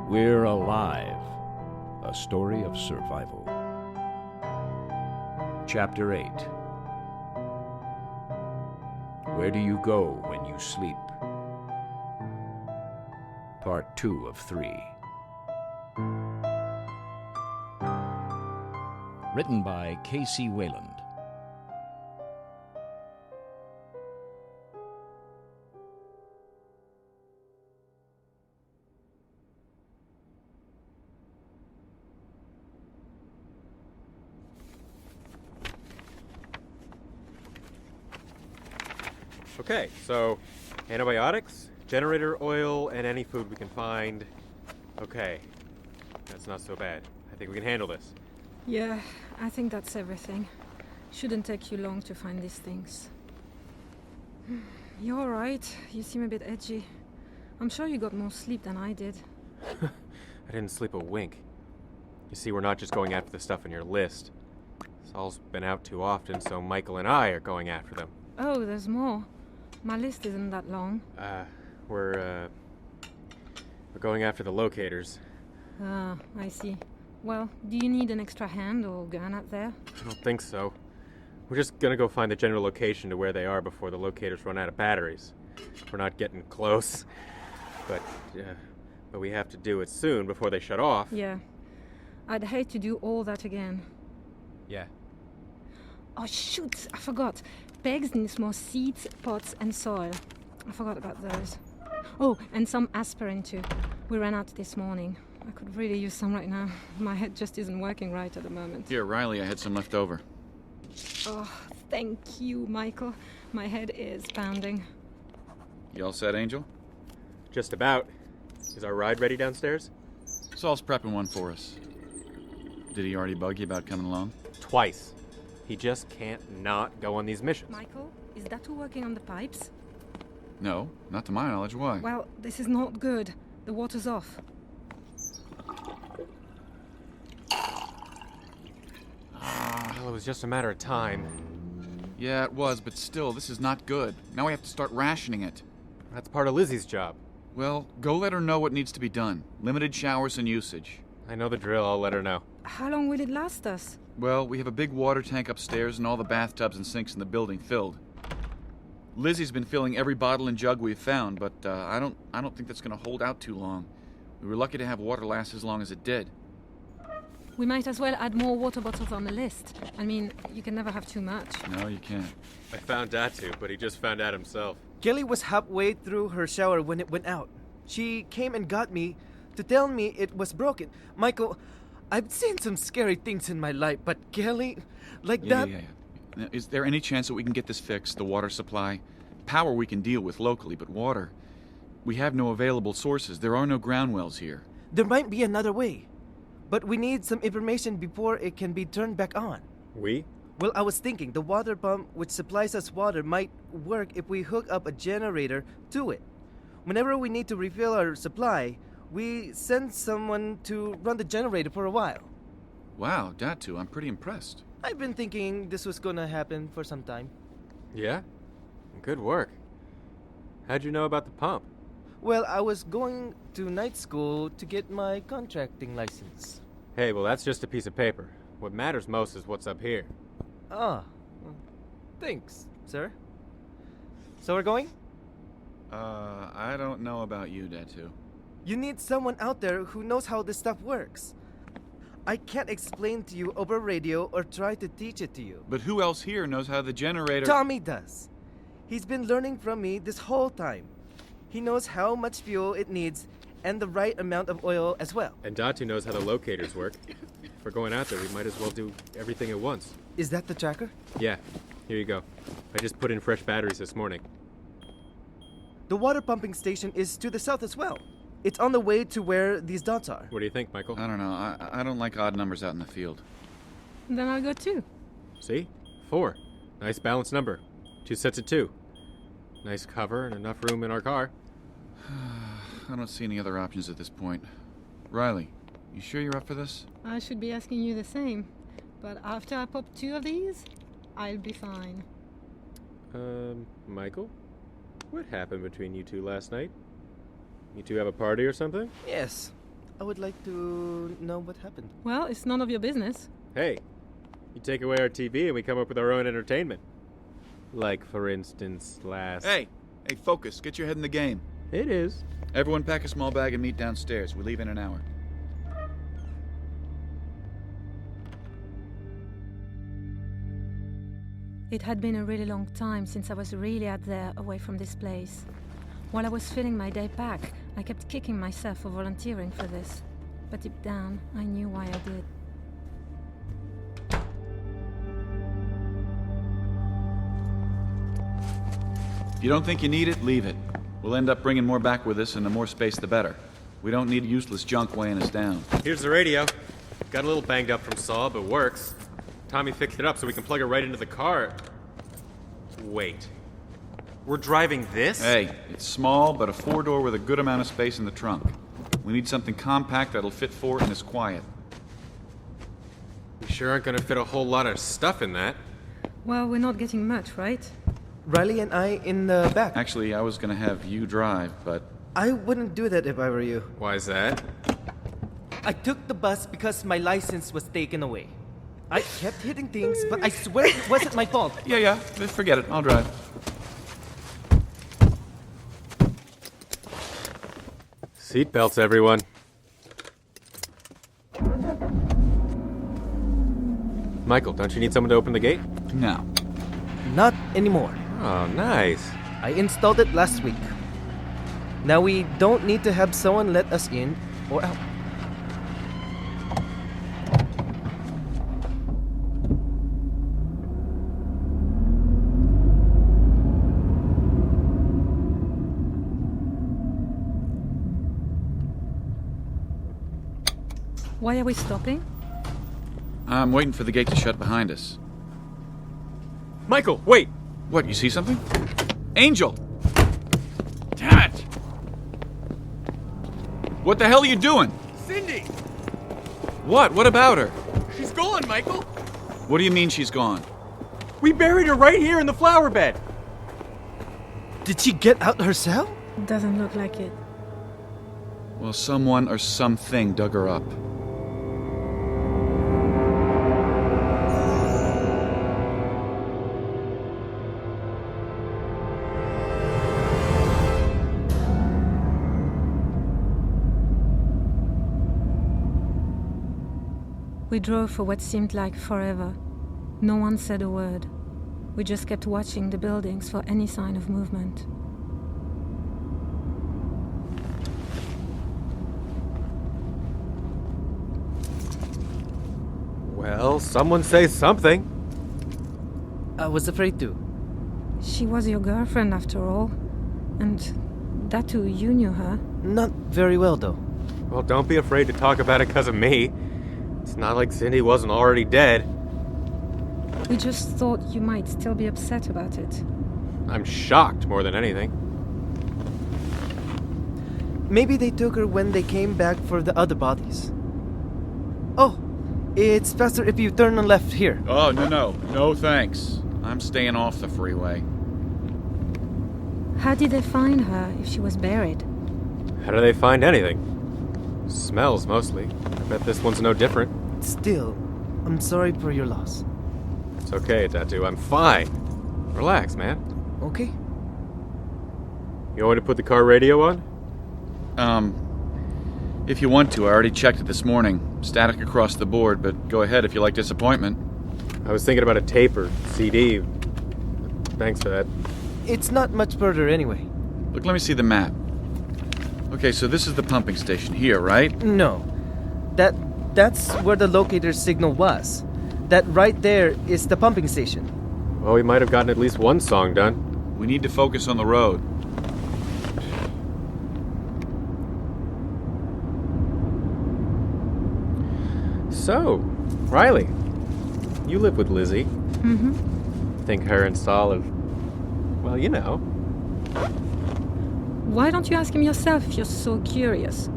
We're Alive, a story of survival. Chapter 8. Where do you go when you sleep? Part 2 of 3. Written by K.C. Wayland. Okay, so antibiotics, generator oil, and any food we can find. Okay, that's not so bad. I think we can handle this. Yeah, I think that's everything. Shouldn't take you long to find these things. You're alright. You seem a bit edgy. I'm sure you got more sleep than I did. I didn't sleep a wink. You see, we're not just going after the stuff on your list. Saul's been out too often, so Michael and I are going after them. Oh, there's more. My list isn't that long. We're going after the locators. Ah, I see. Well, do you need an extra hand or gun out there? I don't think so. We're just gonna go find the general location to where they are before the locators run out of batteries. We're not getting close, but we have to do it soon before they shut off. Yeah. I'd hate to do all that again. Yeah. Oh, shoot! I forgot. Pegs need more seeds, pots, and soil. I forgot about those. Oh, and some aspirin too. We ran out this morning. I could really use some right now. My head just isn't working right at the moment. Here, Riley, I had some left over. Oh, thank you, Michael. My head is pounding. You all set, Angel? Just about. Is our ride ready downstairs? Saul's prepping one for us. Did he already bug you about coming along? Twice. He just can't not go on these missions. Michael, is Datu working on the pipes? No, not to my knowledge. Why? Well, this is not good. The water's off. Well, it was just a matter of time. Yeah, it was, but still, this is not good. Now we have to start rationing it. That's part of Lizzie's job. Well, go let her know what needs to be done. Limited showers and usage. I know the drill. I'll let her know. How long will it last us? Well, we have a big water tank upstairs and all the bathtubs and sinks in the building filled. Lizzie's been filling every bottle and jug we've found, but I don't think that's going to hold out too long. We were lucky to have water last as long as it did. We might as well add more water bottles on the list. I mean, you can never have too much. No, you can't. I found Datu, but he just found out himself. Kelly was halfway through her shower when it went out. She came and got me to tell me it was broken. Michael, I've seen some scary things in my life, but Kelly, that... Yeah. Now, is there any chance that we can get this fixed, the water supply? Power we can deal with locally, but water... We have no available sources. There are no ground wells here. There might be another way, but we need some information before it can be turned back on. We? Well, I was thinking the water pump which supplies us water might work if we hook up a generator to it. Whenever we need to refill our supply, we send someone to run the generator for a while. Wow, Datu, I'm pretty impressed. I've been thinking this was gonna happen for some time. Yeah? Good work. How'd you know about the pump? Well, I was going to night school to get my contracting license. Hey, well, that's just a piece of paper. What matters most is what's up here. Ah, well, thanks, sir. So we're going? I don't know about you, Datu. You need someone out there who knows how this stuff works. I can't explain to you over radio or try to teach it to you. But who else here knows how the generator... Tommy does. He's been learning from me this whole time. He knows how much fuel it needs and the right amount of oil as well. And Datu knows how the locators work. If we're going out there, we might as well do everything at once. Is that the tracker? Yeah, here you go. I just put in fresh batteries this morning. The water pumping station is to the south as well. It's on the way to where these dots are. What do you think, Michael? I don't know. I don't like odd numbers out in the field. Then I'll go too. See? 4. Nice balanced number. 2 sets of 2. Nice cover and enough room in our car. I don't see any other options at this point. Riley, you sure you're up for this? I should be asking you the same. But after I pop 2 of these, I'll be fine. Michael? What happened between you two last night? You two have a party or something? Yes. I would like to know what happened. Well, it's none of your business. Hey, you take away our TV and we come up with our own entertainment. Like, for instance, last... Hey, focus. Get your head in the game. It is. Everyone pack a small bag and meet downstairs. We leave in an hour. It had been a really long time since I was really out there away from this place. While I was feeling my day back, I kept kicking myself for volunteering for this. But deep down, I knew why I did. If you don't think you need it, leave it. We'll end up bringing more back with us, and the more space, the better. We don't need useless junk weighing us down. Here's the radio. Got a little banged up from Saul, but works. Tommy fixed it up so we can plug it right into the car. Wait. We're driving this? Hey, it's small, but a 4-door with a good amount of space in the trunk. We need something compact that'll fit 4 and is quiet. We sure aren't gonna fit a whole lot of stuff in that. Well, we're not getting much, right? Riley and I in the back. Actually, I was gonna have you drive, but... I wouldn't do that if I were you. Why is that? I took the bus because my license was taken away. I kept hitting things, but I swear it wasn't my fault. Yeah, forget it. I'll drive. Seatbelts, everyone. Michael, don't you need someone to open the gate? No. Not anymore. Oh, nice. I installed it last week. Now we don't need to have someone let us in or out. Why are we stopping? I'm waiting for the gate to shut behind us. Michael, wait! What, you see something? Angel! Damn it! What the hell are you doing? Cindy! What? What about her? She's gone, Michael! What do you mean she's gone? We buried her right here in the flower bed! Did she get out herself? Doesn't look like it. Well, someone or something dug her up. We drove for what seemed like forever. No one said a word. We just kept watching the buildings for any sign of movement. Well, someone say something. I was afraid to. She was your girlfriend after all. And that too, you knew her. Not very well, though. Well, don't be afraid to talk about it because of me. It's not like Cindy wasn't already dead. We just thought you might still be upset about it. I'm shocked more than anything. Maybe they took her when they came back for the other bodies. Oh, it's faster if you turn on left here. Oh, no. No thanks. I'm staying off the freeway. How did they find her if she was buried? How do they find anything? Smells, mostly. I bet this one's no different. Still, I'm sorry for your loss. It's okay, Tattoo. I'm fine. Relax, man. Okay? You want me to put the car radio on? If you want to, I already checked it this morning. Static across the board, but go ahead if you like disappointment. I was thinking about a tape or CD. Thanks for that. It's not much further anyway. Look, let me see the map. Okay, so this is the pumping station here, right? No. That's where the locator signal was. That right there is the pumping station. Well, we might have gotten at least one song done. We need to focus on the road. So, Riley, you live with Lizzie. Mm-hmm. Think her and Saul have... Well, you know. Why don't you ask him yourself if you're so curious?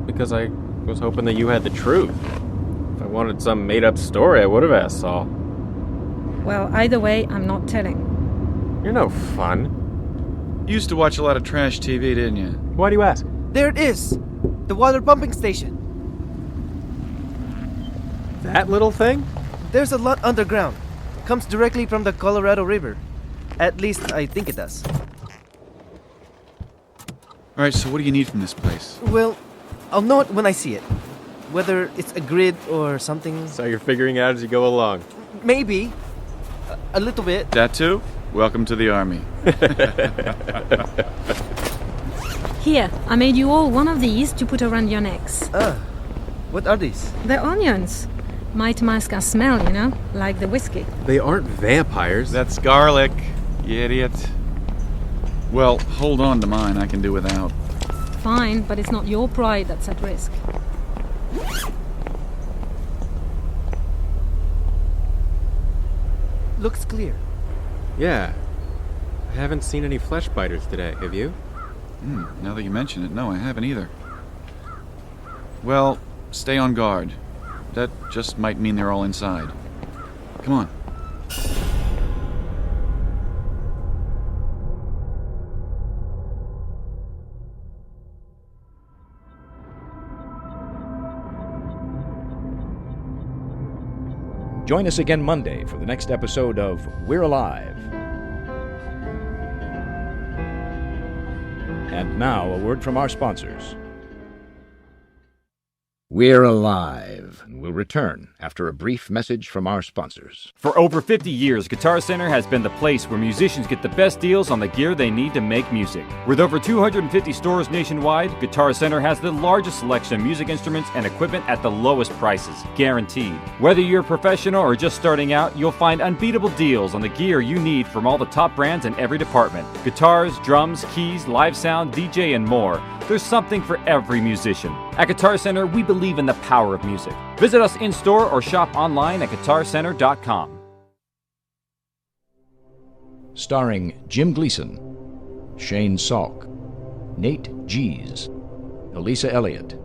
Because I was hoping that you had the truth. If I wanted some made-up story, I would have asked Saul. Well, either way, I'm not telling. You're no fun. You used to watch a lot of trash TV, didn't you? Why do you ask? There it is! The water pumping station. That little thing? There's a lot underground. Comes directly from the Colorado River. At least I think it does. All right, so what do you need from this place? Well, I'll know it when I see it. Whether it's a grid or something. So you're figuring out as you go along. Maybe. A little bit. That too? Welcome to the army. Here, I made you all one of these to put around your necks. What are these? They're onions. Might mask our smell, you know, like the whiskey. They aren't vampires. That's garlic, you idiot. Well, hold on to mine. I can do without. Fine, but it's not your pride that's at risk. Looks clear. Yeah. I haven't seen any flesh biters today, have you? Now that you mention it, no, I haven't either. Well, stay on guard. That just might mean they're all inside. Come on. Join us again Monday for the next episode of We're Alive. And now, a word from our sponsors. We're Alive. We'll return after a brief message from our sponsors. For over 50 years, Guitar Center has been the place where musicians get the best deals on the gear they need to make music. With over 250 stores nationwide, Guitar Center has the largest selection of music instruments and equipment at the lowest prices, guaranteed. Whether you're a professional or just starting out, you'll find unbeatable deals on the gear you need from all the top brands in every department. Guitars, drums, keys, live sound, DJ, and more. There's something for every musician. At Guitar Center, we believe in the power of music. Visit us in-store or shop online at guitarcenter.com. Starring Jim Gleason, Shane Salk, Nate Gies, Elisa Elliott,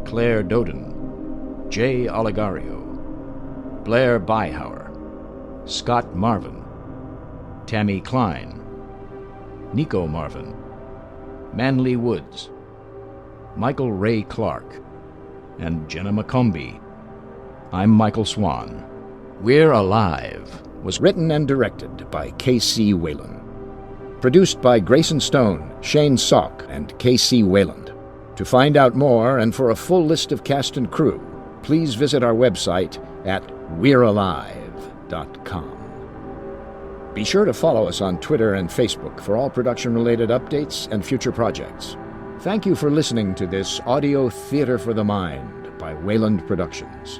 Claire Doden, Jay Oligario, Blair Byhauer, Scott Marvin, Tammy Klein, Nico Marvin, Manly Woods, Michael Ray Clark, and Jenna McCombie. I'm Michael Swan. We're Alive was written and directed by K.C. Wayland. Produced by Grayson Stone, Shane Salk, and K.C. Wayland. To find out more and for a full list of cast and crew, please visit our website at we'realive.com. Be sure to follow us on Twitter and Facebook for all production-related updates and future projects. Thank you for listening to this audio theater for the mind by Wayland Productions.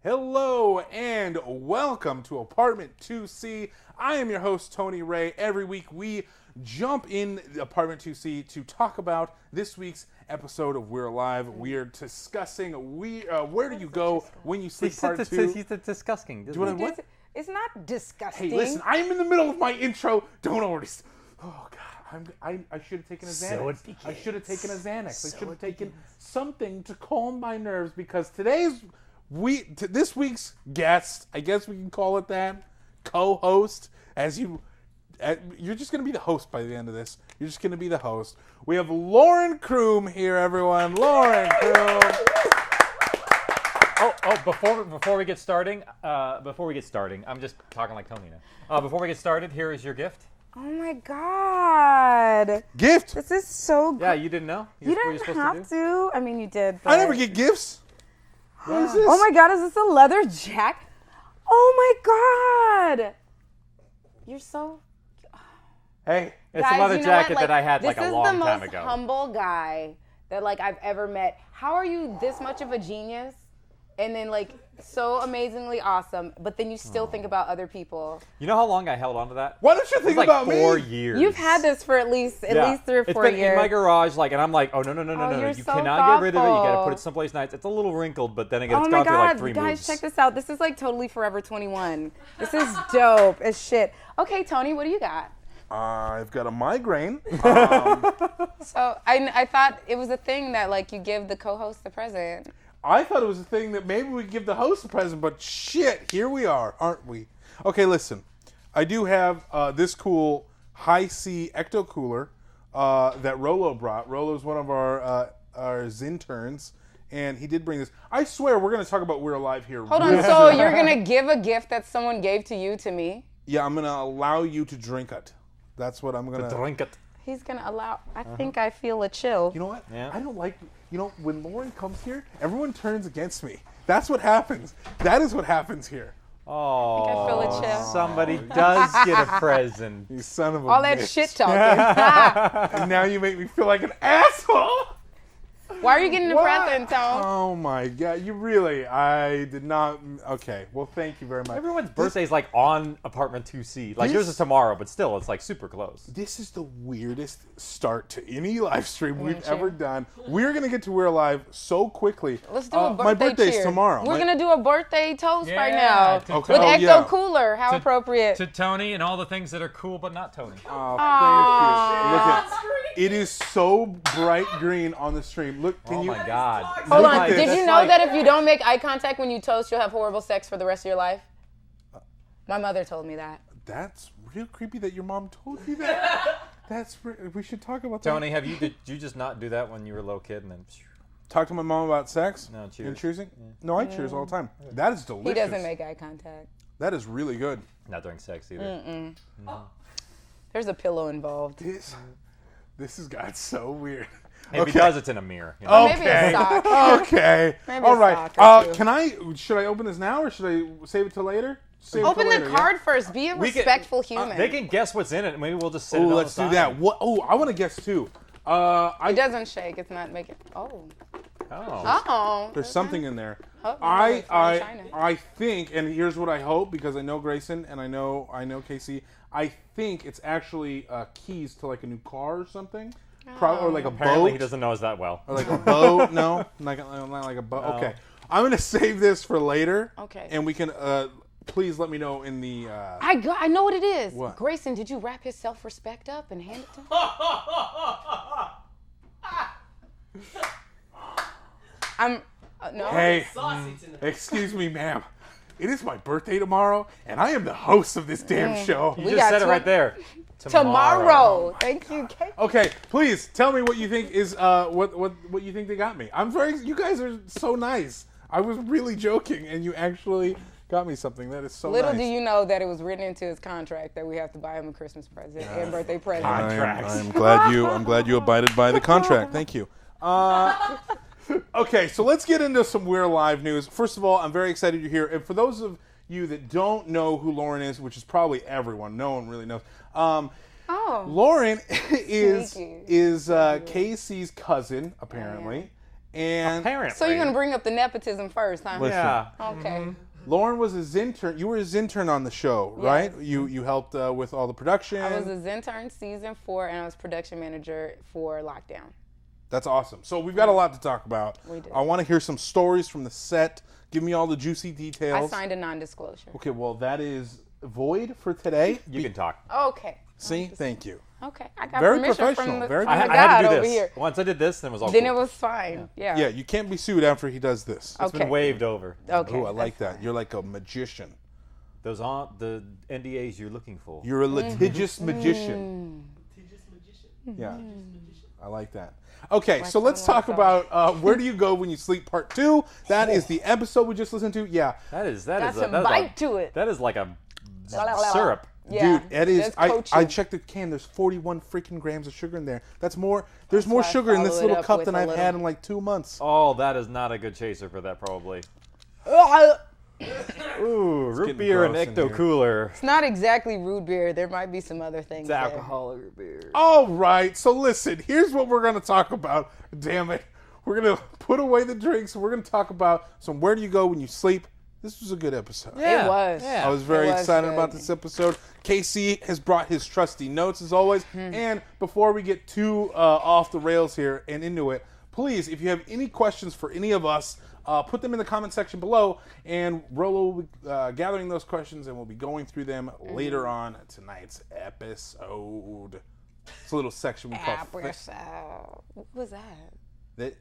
Hello and welcome to Apartment 2C. I am your host, Tony Rey. Every week we jump in Apartment 2C to talk about this week's episode of We're Alive. We are discussing where do you go when you sleep part 2. He's disgusting. Do you want to what? It's not disgusting. Hey, listen, I'm in the middle of my intro. Don't already. Oh God, I should have taken a Xanax. I should have taken a Xanax. I should have taken something to calm my nerves because this week's guest, I guess we can call it that, co-host, you're just going to be the host by the end of this. You're just going to be the host. We have Lauren Croon here, everyone. Lauren Croon. Before we get starting, I'm just talking like Tony now. Before we get started, here is your gift. Oh my God. Gift? This is so good. Yeah, you didn't know? You didn't have to. I mean, you did. But... I never get gifts. What is this? Oh my God, is this a leather jacket? Oh my God. You're so... Hey. It's Guys, a leather you know jacket what? that I had like a long time This is the ago. most humble guy that like I've ever met. How are you this much of a genius and then like so amazingly awesome, but then you still think about other people? You know how long I held on to that? Why don't you think like about 4 me? years. You've had this for at least 3 or 4 It's been years. in my garage, like, and I'm like, oh no, you're you so cannot get rid of it. You got to thoughtful. put it someplace nice. It's a little wrinkled, but then again, Oh it's my gone through like God, 3 guys, moves. check this out. This is like totally Forever 21. This is dope as shit. Okay, Tony, what do you got? I've got a migraine. So I thought it was a thing that like you give the co-host the present. I thought it was a thing that maybe we give the host a present, but shit, here we are, aren't we? Okay, listen. I do have this cool high-C ecto cooler that Rolo brought. Rolo's one of our Zinterns, and he did bring this. I swear we're going to talk about We're Alive here. Hold on, so you're going to give a gift that someone gave to you to me? Yeah, I'm going to allow you to drink it. That's what I'm going to... Drink it. He's going to allow... I think I feel a chill. You know what? Yeah. I don't like... You know, when Lauren comes here, everyone turns against me. That's what happens. That is what happens here. Oh, I feel a chill. somebody does get a present. You son of a All that bitch. shit talking. And now you make me feel like an asshole. Why are you getting the What? present, Tone? Oh my God! You really? I did not. Okay. Well, thank you very much. Everyone's birthday is like on apartment 2C. Like yours is tomorrow, but still, it's like super close. This is the weirdest start to any live stream we've Sure. ever done. We're gonna get to We're Alive so quickly. Let's do a birthday My birthday's cheer. tomorrow. We're going to do a birthday toast right Yeah, now. to- Okay. With Oh, Ecto yeah. Cooler. How appropriate. To Tony and all the things that are cool but not Tony. Oh, thank you. Look at it. Is so bright green on the stream. Look, can Oh you? my God. Hold Look on. at this. Did you That's know like- that if you don't make eye contact when you toast, you'll have horrible sex for the rest of your life? My mother told me that. That's real creepy that your mom told you that. We should talk about that. Tony, did you just not do that when you were a little kid and then? Talk to my mom about sex? No, cheers. And cheersing? No, I cheers all the time. That is delicious. He doesn't make eye contact. That is really good. Not during sex either. There's a pillow involved. This has got so weird. If he does, it's in a mirror. You know? Oh, maybe a sock. Okay. Maybe All a right. sock or two. Should I open this now or should I save it till later? Save it Open till the later, yeah? card first. Be a respectful human. They can guess what's in it. Maybe we'll just sit Oh, it on let's the do side. that. What? Oh, I want to guess too. It doesn't shake. It's not making. Oh. Oh. Oh. There's something in there. Oh, I think, and here's what I hope because I know Grayson and I know Casey. I think it's actually keys to like a new car or something, or like a Apparently, boat. he doesn't know us that well. Or like a boat. No, not like a boat. No. Okay, I'm gonna save this for later. Okay. And we can please let me know in the. I know what it is. What? Grayson, did you wrap his self-respect up and hand it to him? No. Hey, excuse me, ma'am. It is my birthday tomorrow, and I am the host of this damn show. You We just got said it tw- right there. Tomorrow. Thank you, Kate. Okay, please tell me what you think is what you think they got me. I'm very. You guys are so nice. I was really joking, and you actually got me something. That is so Little nice. do you know that it was written into his contract that we have to buy him a Christmas present and birthday present. I'm glad you abided by the contract. Thank you. Okay, so let's get into some We're Live news. First of all, I'm very excited you're here. And for those of you that don't know who Lauren is, which is probably everyone, no one really knows. Lauren is Casey's cousin, apparently. And Apparently. So you're gonna bring up the nepotism first, huh? Listen. Yeah. Okay. Lauren was a Zintern. You were a Zintern on the show, right? You helped with all the production. I was a Zintern season 4, and I was production manager for Lockdown. That's awesome. So we've got a lot to talk about. We do. I want to hear some stories from the set. Give me all the juicy I details. signed a non-disclosure. Okay, well, that is void for today. You can talk. Okay. See? Thank you. Okay. I got Very permission professional, from the, very from I the had God to do over this. here. Once I did this, then it was all Then cool. it was fine. Yeah. Yeah, you can't be sued after he does this. It's been Okay. waved over. Okay. Ooh, I like that. You're like a magician. Those aren't the NDAs you're looking for. You're a litigious magician. Yeah, I like that. Okay, so let's talk about Where Do You Go When You Sleep Part 2. That is the episode we just listened to. Yeah. That's some bite to it. That is like a syrup. Yeah. Dude, it is. That's I coaching. checked the can. There's 41 freaking grams of sugar in there. That's more. There's more why I sugar in this follow it little up cup with than a I've little- had in like 2 months. Oh, that is not a good chaser for that, probably. Ooh, root getting beer and gross in ecto here. cooler. It's not exactly root beer. There might be some other things It's there. alcoholic root beer. All right, so listen, here's what we're going to talk about. Damn it. We're going to put away the drinks. We're going to talk about some Where Do You Go When You Sleep. This was a good episode. Yeah. It was. Yeah. I was very It was excited good. about this episode. Casey has brought his trusty notes as always. And before we get too off the rails here and into it, please, if you have any questions for any of us, put them in the comment section below, and Rolo will be gathering those questions, and we'll be going through them later on tonight's episode. It's a little section we call Episode. What was that?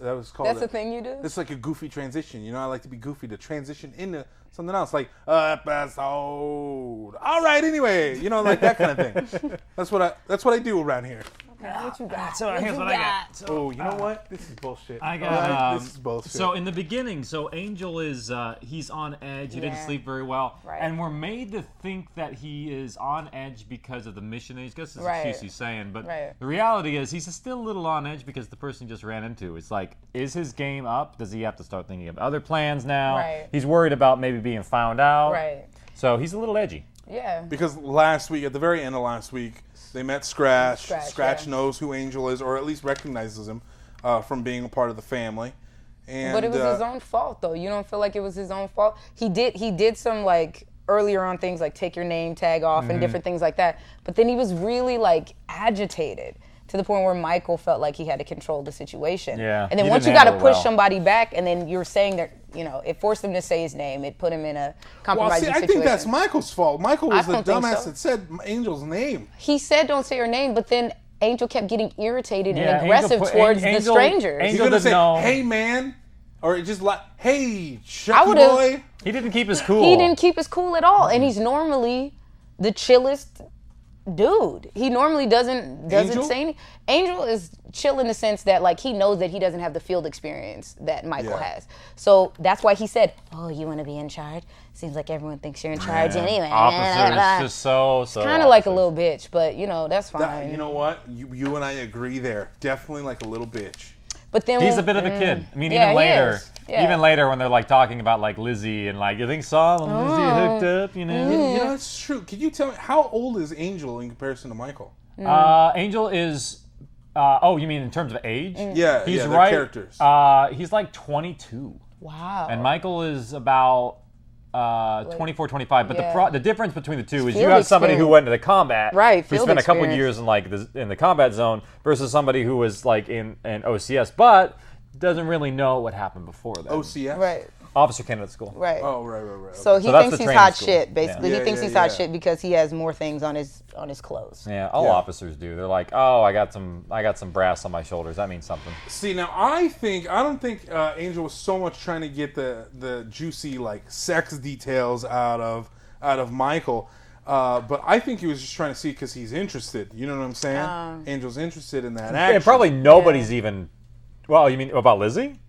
That was called. That's the thing you do? It's like a goofy transition. You know, I like to be goofy to transition into something else, like episode. All right, anyway, you know, like that kind of thing. That's what I do around here. What you got? So here's what I got. So, Oh, you know what? This is bullshit. I got. This is bullshit. So in the beginning, Angel is he's on edge. He didn't Yeah. sleep very well, Right. and we're made to think that he is on edge because of the mission. I guess it's Right. excuse he's saying, but Right. the reality is he's still a little on edge because the person he just ran into. It's like, is his game up? Does he have to start thinking of other plans now? Right. He's worried about maybe being found out. Right. So he's a little edgy. Yeah. Because last week, at the very end of last week, they met Scratch. Scratch, yeah. knows who Angel is, or at least recognizes him from being a part of the family. And, But it was his own fault, though. You don't feel like it was his own fault? He did some, like, earlier on things like take your name tag off and different things like that. But then he was really, like, agitated to the point where Michael felt like he had to control the situation. Yeah, And then he once you didn't got to handle it push well. somebody back, and then you're saying that, you know, it forced him to say his name. It put him in a Well, compromising see, I situation. think that's Michael's fault. Michael was I the don't think dumbass so. that said Angel's name. He said don't say her name, but then Angel kept getting irritated Yeah, and Angel aggressive put- towards Angel- the strangers. Angel- He's gonna doesn't say, know. "Hey, man," or just like, "Hey, I Shucky would've- boy." He didn't keep his cool. He didn't keep his cool at all, and he's normally the chillest dude. He normally doesn't Angel? say anything. Angel is chill in the sense that like he knows that he doesn't have the field experience that Michael Yeah. has. So that's why he said, "Oh, you want to be in charge? Seems like everyone thinks you're in charge anyway." Officer is just so. Kind of like a little bitch, but you know that's fine. That, you know what? You and I agree there. Definitely like a little bitch. But then He's a when- bit of a kid. I mean, Yeah, even he later, is. Yeah. even later when they're like talking about like Lizzie and like, you think Saul and Lizzie hooked up, you know? You know, it's true. Could you tell me how old is Angel in comparison to Michael? Angel is. Oh, you mean in terms of age? Yeah, he's yeah, the right. characters. He's like 22, Wow. and Michael is about 24, 25. But yeah. the difference between the two is you Field have somebody who experience. went into the combat, Right, who field spent a couple experience. years in like in the combat zone, versus somebody who was like in OCS, but doesn't really know what happened before that. OCS. Right. Officer Candidate School. Right. Oh, right. So he So that's thinks the he's training hot school. shit, basically. Yeah. He thinks Yeah, he's hot yeah. shit because he has more things on his clothes. Yeah, all Yeah. officers do. They're like, oh, I got some brass on my shoulders. That means something. See, now I don't think Angel was so much trying to get the juicy like sex details out of Michael, but I think he was just trying to see because he's interested. You know what I'm saying? Angel's interested in that action. And probably nobody's even. Well, you mean about Lizzie?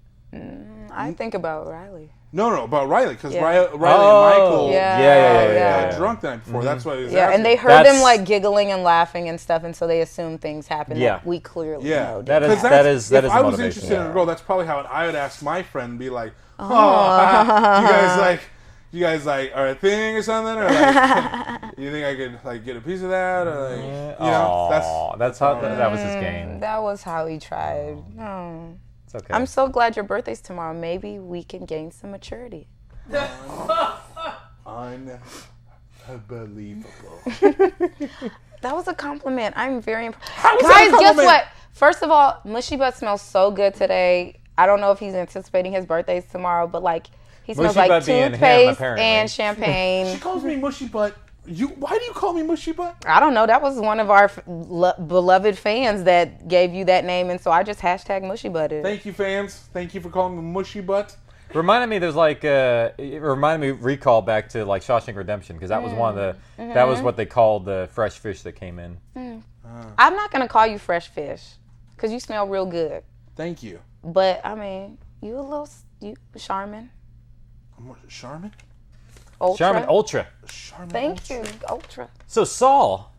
I think about Riley. No, about Riley because Yeah. Riley and Michael Yeah. got drunk the night before. That's why he was Yeah, asking. and they heard That's- him like giggling and laughing and stuff, and so they assume things happen Yeah. that we clearly Yeah, know. That didn't is- happen. that if is I a was motivation, interested in yeah. a girl, that's probably how I would ask my friend, be like, you guys like are a thing or something, or like, you think I could like get a piece of that, or like, you know, that's how that was his game. That was how he tried. Oh. It's okay. I'm so glad your birthday's tomorrow. Maybe we can gain some maturity. unbelievable. That was a compliment. I'm very impressed. How was that a Guys, guess compliment? what? First of all, Mushy Butt smells so good today. I don't know if he's anticipating his birthday's tomorrow, but like he smells Mushy like Butt being him, toothpaste apparently. and She champagne. calls me mushy butt. Why do you call me mushy butt? I don't know. That was one of our beloved fans that gave you that name, and so I just hashtag Mushy Butted. Thank you, fans. Thank you for calling me mushy butt. Reminded me, there's like it reminded me recall back to like Shawshank Redemption, because that was one of the that was what they called the fresh fish that came in. I'm not gonna call you fresh fish because you smell real good. Thank you. But I mean, you Charmin, Charmin? Ultra. Charmin Ultra. Charmin. Thank you, Ultra. So Saul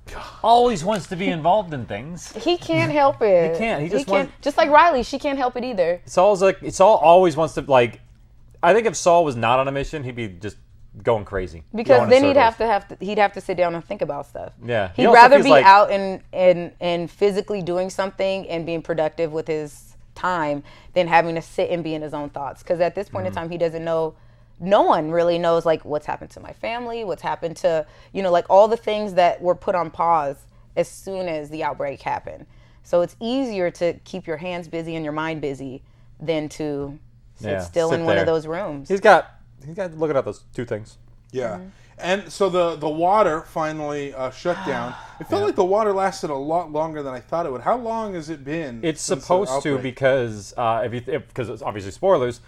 always wants to be involved in things. He can't help it. He can't. He just wants- Just like Riley, she can't help it either. Saul always wants to like. I think if Saul was not on a mission, he'd be just going crazy. Because going in then circles. he'd have to sit down and think about stuff. Yeah. He He'd also rather feels be like- out and physically doing something and being productive with his time than having to sit and be in his own thoughts. Because at this point in time, he doesn't know. No one really knows like what's happened to my family, what's happened to like all the things that were put on pause as soon as the outbreak happened. So it's easier to keep your hands busy and your mind busy than to sit still in one of there. those rooms. He's got looking at those two things. Yeah. And so the water finally shut down, It felt like the water lasted a lot longer than I thought it would. How long has it been? It's since the supposed to outbreak? because because it's obviously spoilers.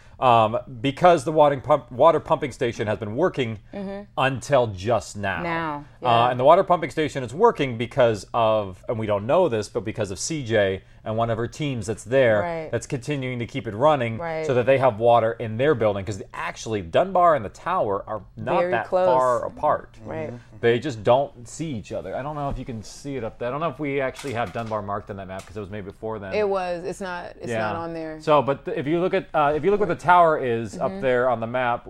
Because the water pumping station has been working until just now. And the water pumping station is working because of, and we don't know this, but because of CJ and one of her teams that's there that's continuing to keep it running so that they have water in their building. Because actually, Dunbar and the tower are not Very that close. far apart. Right. They just don't see each other. I don't know if you can see it up there. I don't know if we actually have Dunbar marked on that map because it was made before then. It was. It's not. It's not on there. So, but if you look at where the tower is up there on the map,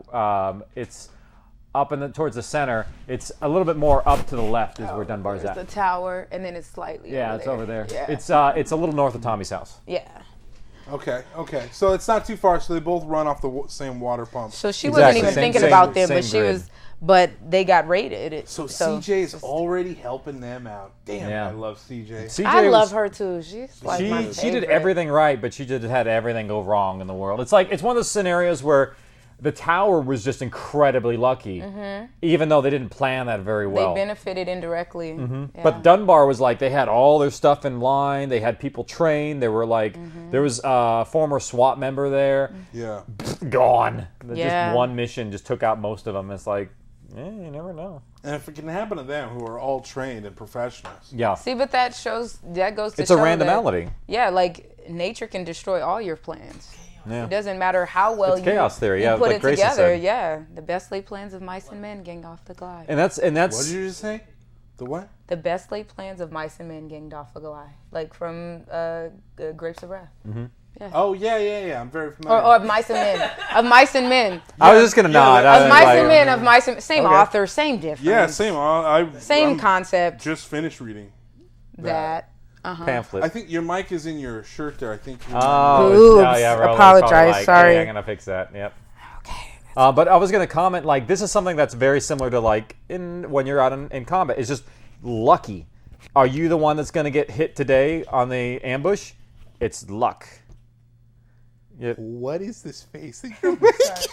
it's up towards the center. It's a little bit more up to the left is where Dunbar's at. The tower, and then it's slightly. It's over there. Yeah. It's a little north of Tommy's house. Yeah. Okay. So it's not too far. So they both run off the same water pump. So she wasn't even thinking about them, but same she grid. was. But they got raided. So CJ's already helping them out. Damn, Yeah. I love CJ. CJ I love was- her too. She's like my favorite. She did everything right, but she just had everything go wrong in the world. It's one of those scenarios where the tower was just incredibly lucky, even though they didn't plan that very well. They benefited indirectly. Yeah. But Dunbar was like, they had all their stuff in line. They had people trained. They were like, there was a former SWAT member there. Yeah. Gone. Yeah. Just one mission just took out most of them. It's like, you never know. And if it can happen to them, who are all trained and professionals. Yeah. See, but that goes to It's a show that- randomality. yeah, like nature can destroy all your plans. Yeah. It doesn't matter how well It's chaos theory, yeah, you put like it Grayson together. said. Yeah, the best laid plans of mice and men gang off the glide. And that's What did you just say? The what? The best laid plans of mice and men ganged off the glide, like from Grapes of Wrath. Mm-hmm. Yeah. Oh yeah. I'm very familiar. Or of mice and men. Of mice and men. I was just gonna nod. Of mice and men. Of mice and same author, same difference. Yeah, same. Same I'm concept. Just finished reading That. pamphlet. I think your mic is in your shirt there. I think. Oh, Oops, yeah, Roland, apologize, probably like, sorry. Hey, I'm gonna fix that. Yep. Okay. But I was gonna comment like this is something that's very similar to like when you're out in combat. It's just lucky. Are you the one that's gonna get hit today on the ambush? It's luck. What is this face that Because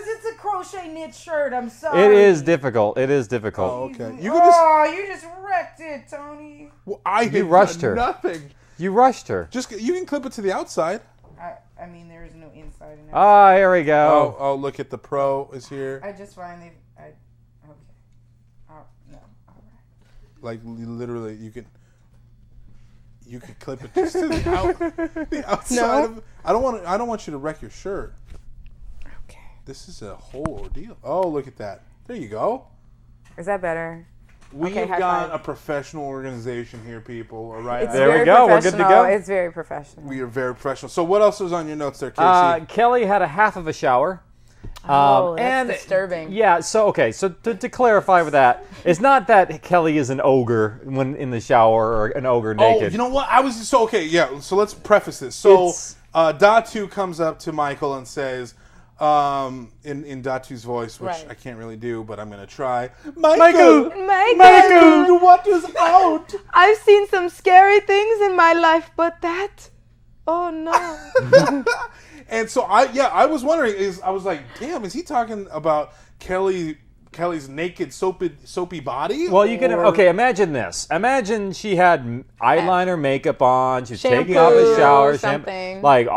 it's a crochet knit shirt. I'm sorry. It is difficult. It is difficult. Oh, okay. You can just. Oh, you just wrecked it, Tony. Well, I You had rushed done her. Nothing. You rushed her. Just you can clip it to the outside. I mean, there is no inside and Ah, here we go. Oh, look at the pro is here. I just finally. Okay. Oh, no. All right. Like literally, you could clip it just to the outside of. I don't want you to wreck your shirt. Okay. This is a whole ordeal. Oh, look at that. There you go. Is that better? We Okay, have high got five. a professional organization here, people. All right. There we go. We're good to go. It's very professional. We are very professional. So, what else is on your notes there, Casey? Kelly had a half of a shower. Oh, that's disturbing. Yeah, so to clarify with that, it's not that Kelly is an ogre when in the shower or an ogre naked. Oh, you know what? So let's preface this. So It's- Datu comes up to Michael and says, in Datu's voice, which Right. I can't really do, but I'm gonna try. Michael, Michael! what is out? I've seen some scary things in my life, but that. Oh no. And so I was wondering, I was like, damn, is he talking about Kelly's naked soapy body? Well, you can imagine this. Imagine she had eyeliner, makeup on. She's taking Shampoo off the shower, something. like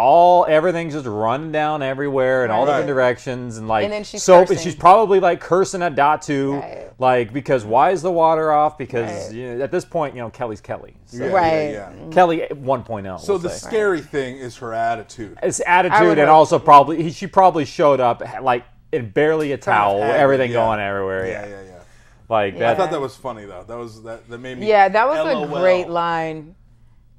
everything's just running down everywhere in all different directions, and like And then she's soap. And cursing. she's probably like cursing at Datu, Right. like because why is the water off? Because at this point, Kelly's Kelly. So Right. Kelly 1.0. So we'll the say. scary thing is her attitude. It's would attitude, and hope. also she probably showed up like in barely a towel, haggard, everything yeah. going everywhere. Yeah. Like I that. thought that was funny though. That made me. Yeah, that was LOL. a great line.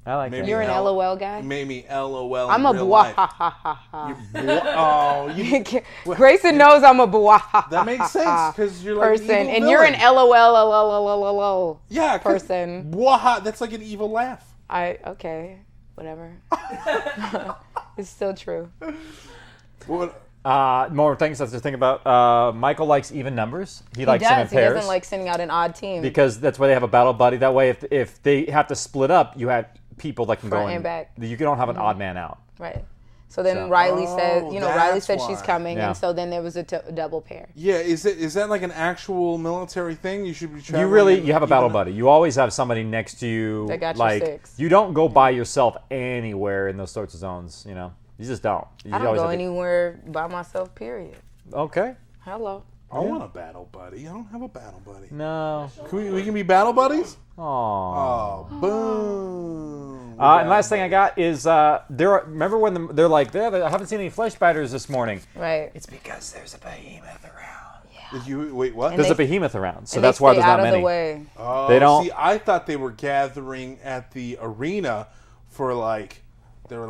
I like Maybe that. You're an L- LOL guy? Made me LOL. I'm in a real bwah life. ha ha ha ha. Oh, you. Grayson knows I'm a bwah ha ha That makes sense because you're like person, an evil and you're an villain. LOL Yeah, 'cause person. Bwaha, that's like an evil laugh. Okay, whatever. It's still true. What? More things to think about. Michael likes even numbers. He likes them in He pairs doesn't like sending out an odd team. because that's why they have a battle buddy. That way, if they have to split up, you have people that can Front go in. and back. You don't have an odd man out. Right. So then Riley said, Riley said she's why. coming, Yeah. and so then there was a double pair. Yeah, is that like an actual military thing? You should be traveling. You have a battle buddy. You always have somebody next to you. That got you like six. you don't go by yourself anywhere in those sorts of zones. You just don't. You I don't always go have to- anywhere by myself. Period. Okay. Hello. I want a battle buddy. I don't have a battle buddy. No. We can be battle buddies? Aww. Oh, boom. And last thing I got is remember when they're like, I haven't seen any flesh biters this morning. Right. It's because there's a behemoth around. Did you wait? What? There's a behemoth around, so that's why there's not out of many. the way. Oh, They don't- See, I thought they were gathering at the arena for they were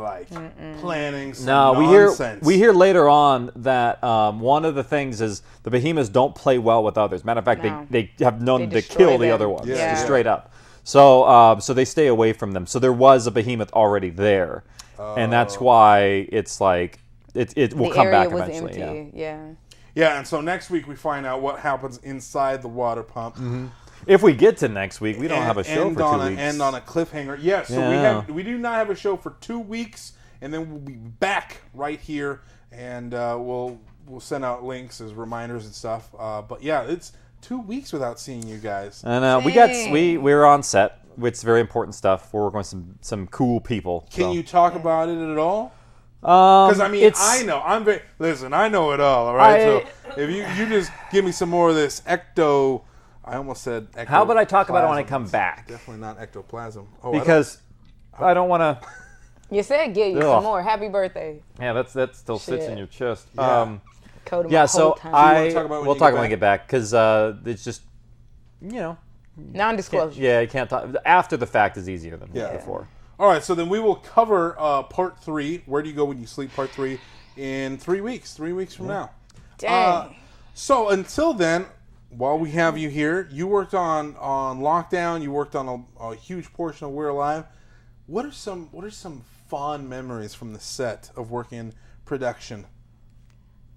planning some No, nonsense. we hear later on that one of the things is the behemoths don't play well with others. Matter of fact, No. they have known They to destroy kill the them. other ones, Yeah. just straight up. So so they stay away from them. So there was a behemoth already there, and that's why it's like it will The come area back was eventually. empty. Yeah. Yeah, and so next week we find out what happens inside the water pump. Mm-hmm. If we get to next week, we don't have a show for 2 weeks. End on a cliffhanger. Yeah, so Yeah. we do not have a show for 2 weeks, and then we'll be back right here, and we'll send out links as reminders and stuff. But yeah, it's 2 weeks without seeing you guys. And we're on set. It's very important stuff. We're working with some cool people. Can so. you talk about it at all? Because I mean, I know I know it all. All right, so if you just give me some more of this ecto. I almost said ectoplasm. How about I talk about it when I come back? Definitely not ectoplasm. Oh, Because I don't want to. You said give you Ugh. some more. Happy birthday. Yeah, that still sits in Shit. your chest. Yeah. Code of Yeah, my so whole time. wanna talk about when we'll you talk get when we get back because it's just Non-disclosure. you can't talk after the fact is easier than Yeah. before. All right, so then we will cover part 3. Where do you go when you sleep? Part 3 in 3 weeks. 3 weeks from now. Dang. So until then, while we have you here, you worked on Lockdown. You worked on a huge portion of We're Alive. What are some fond memories from the set of working production?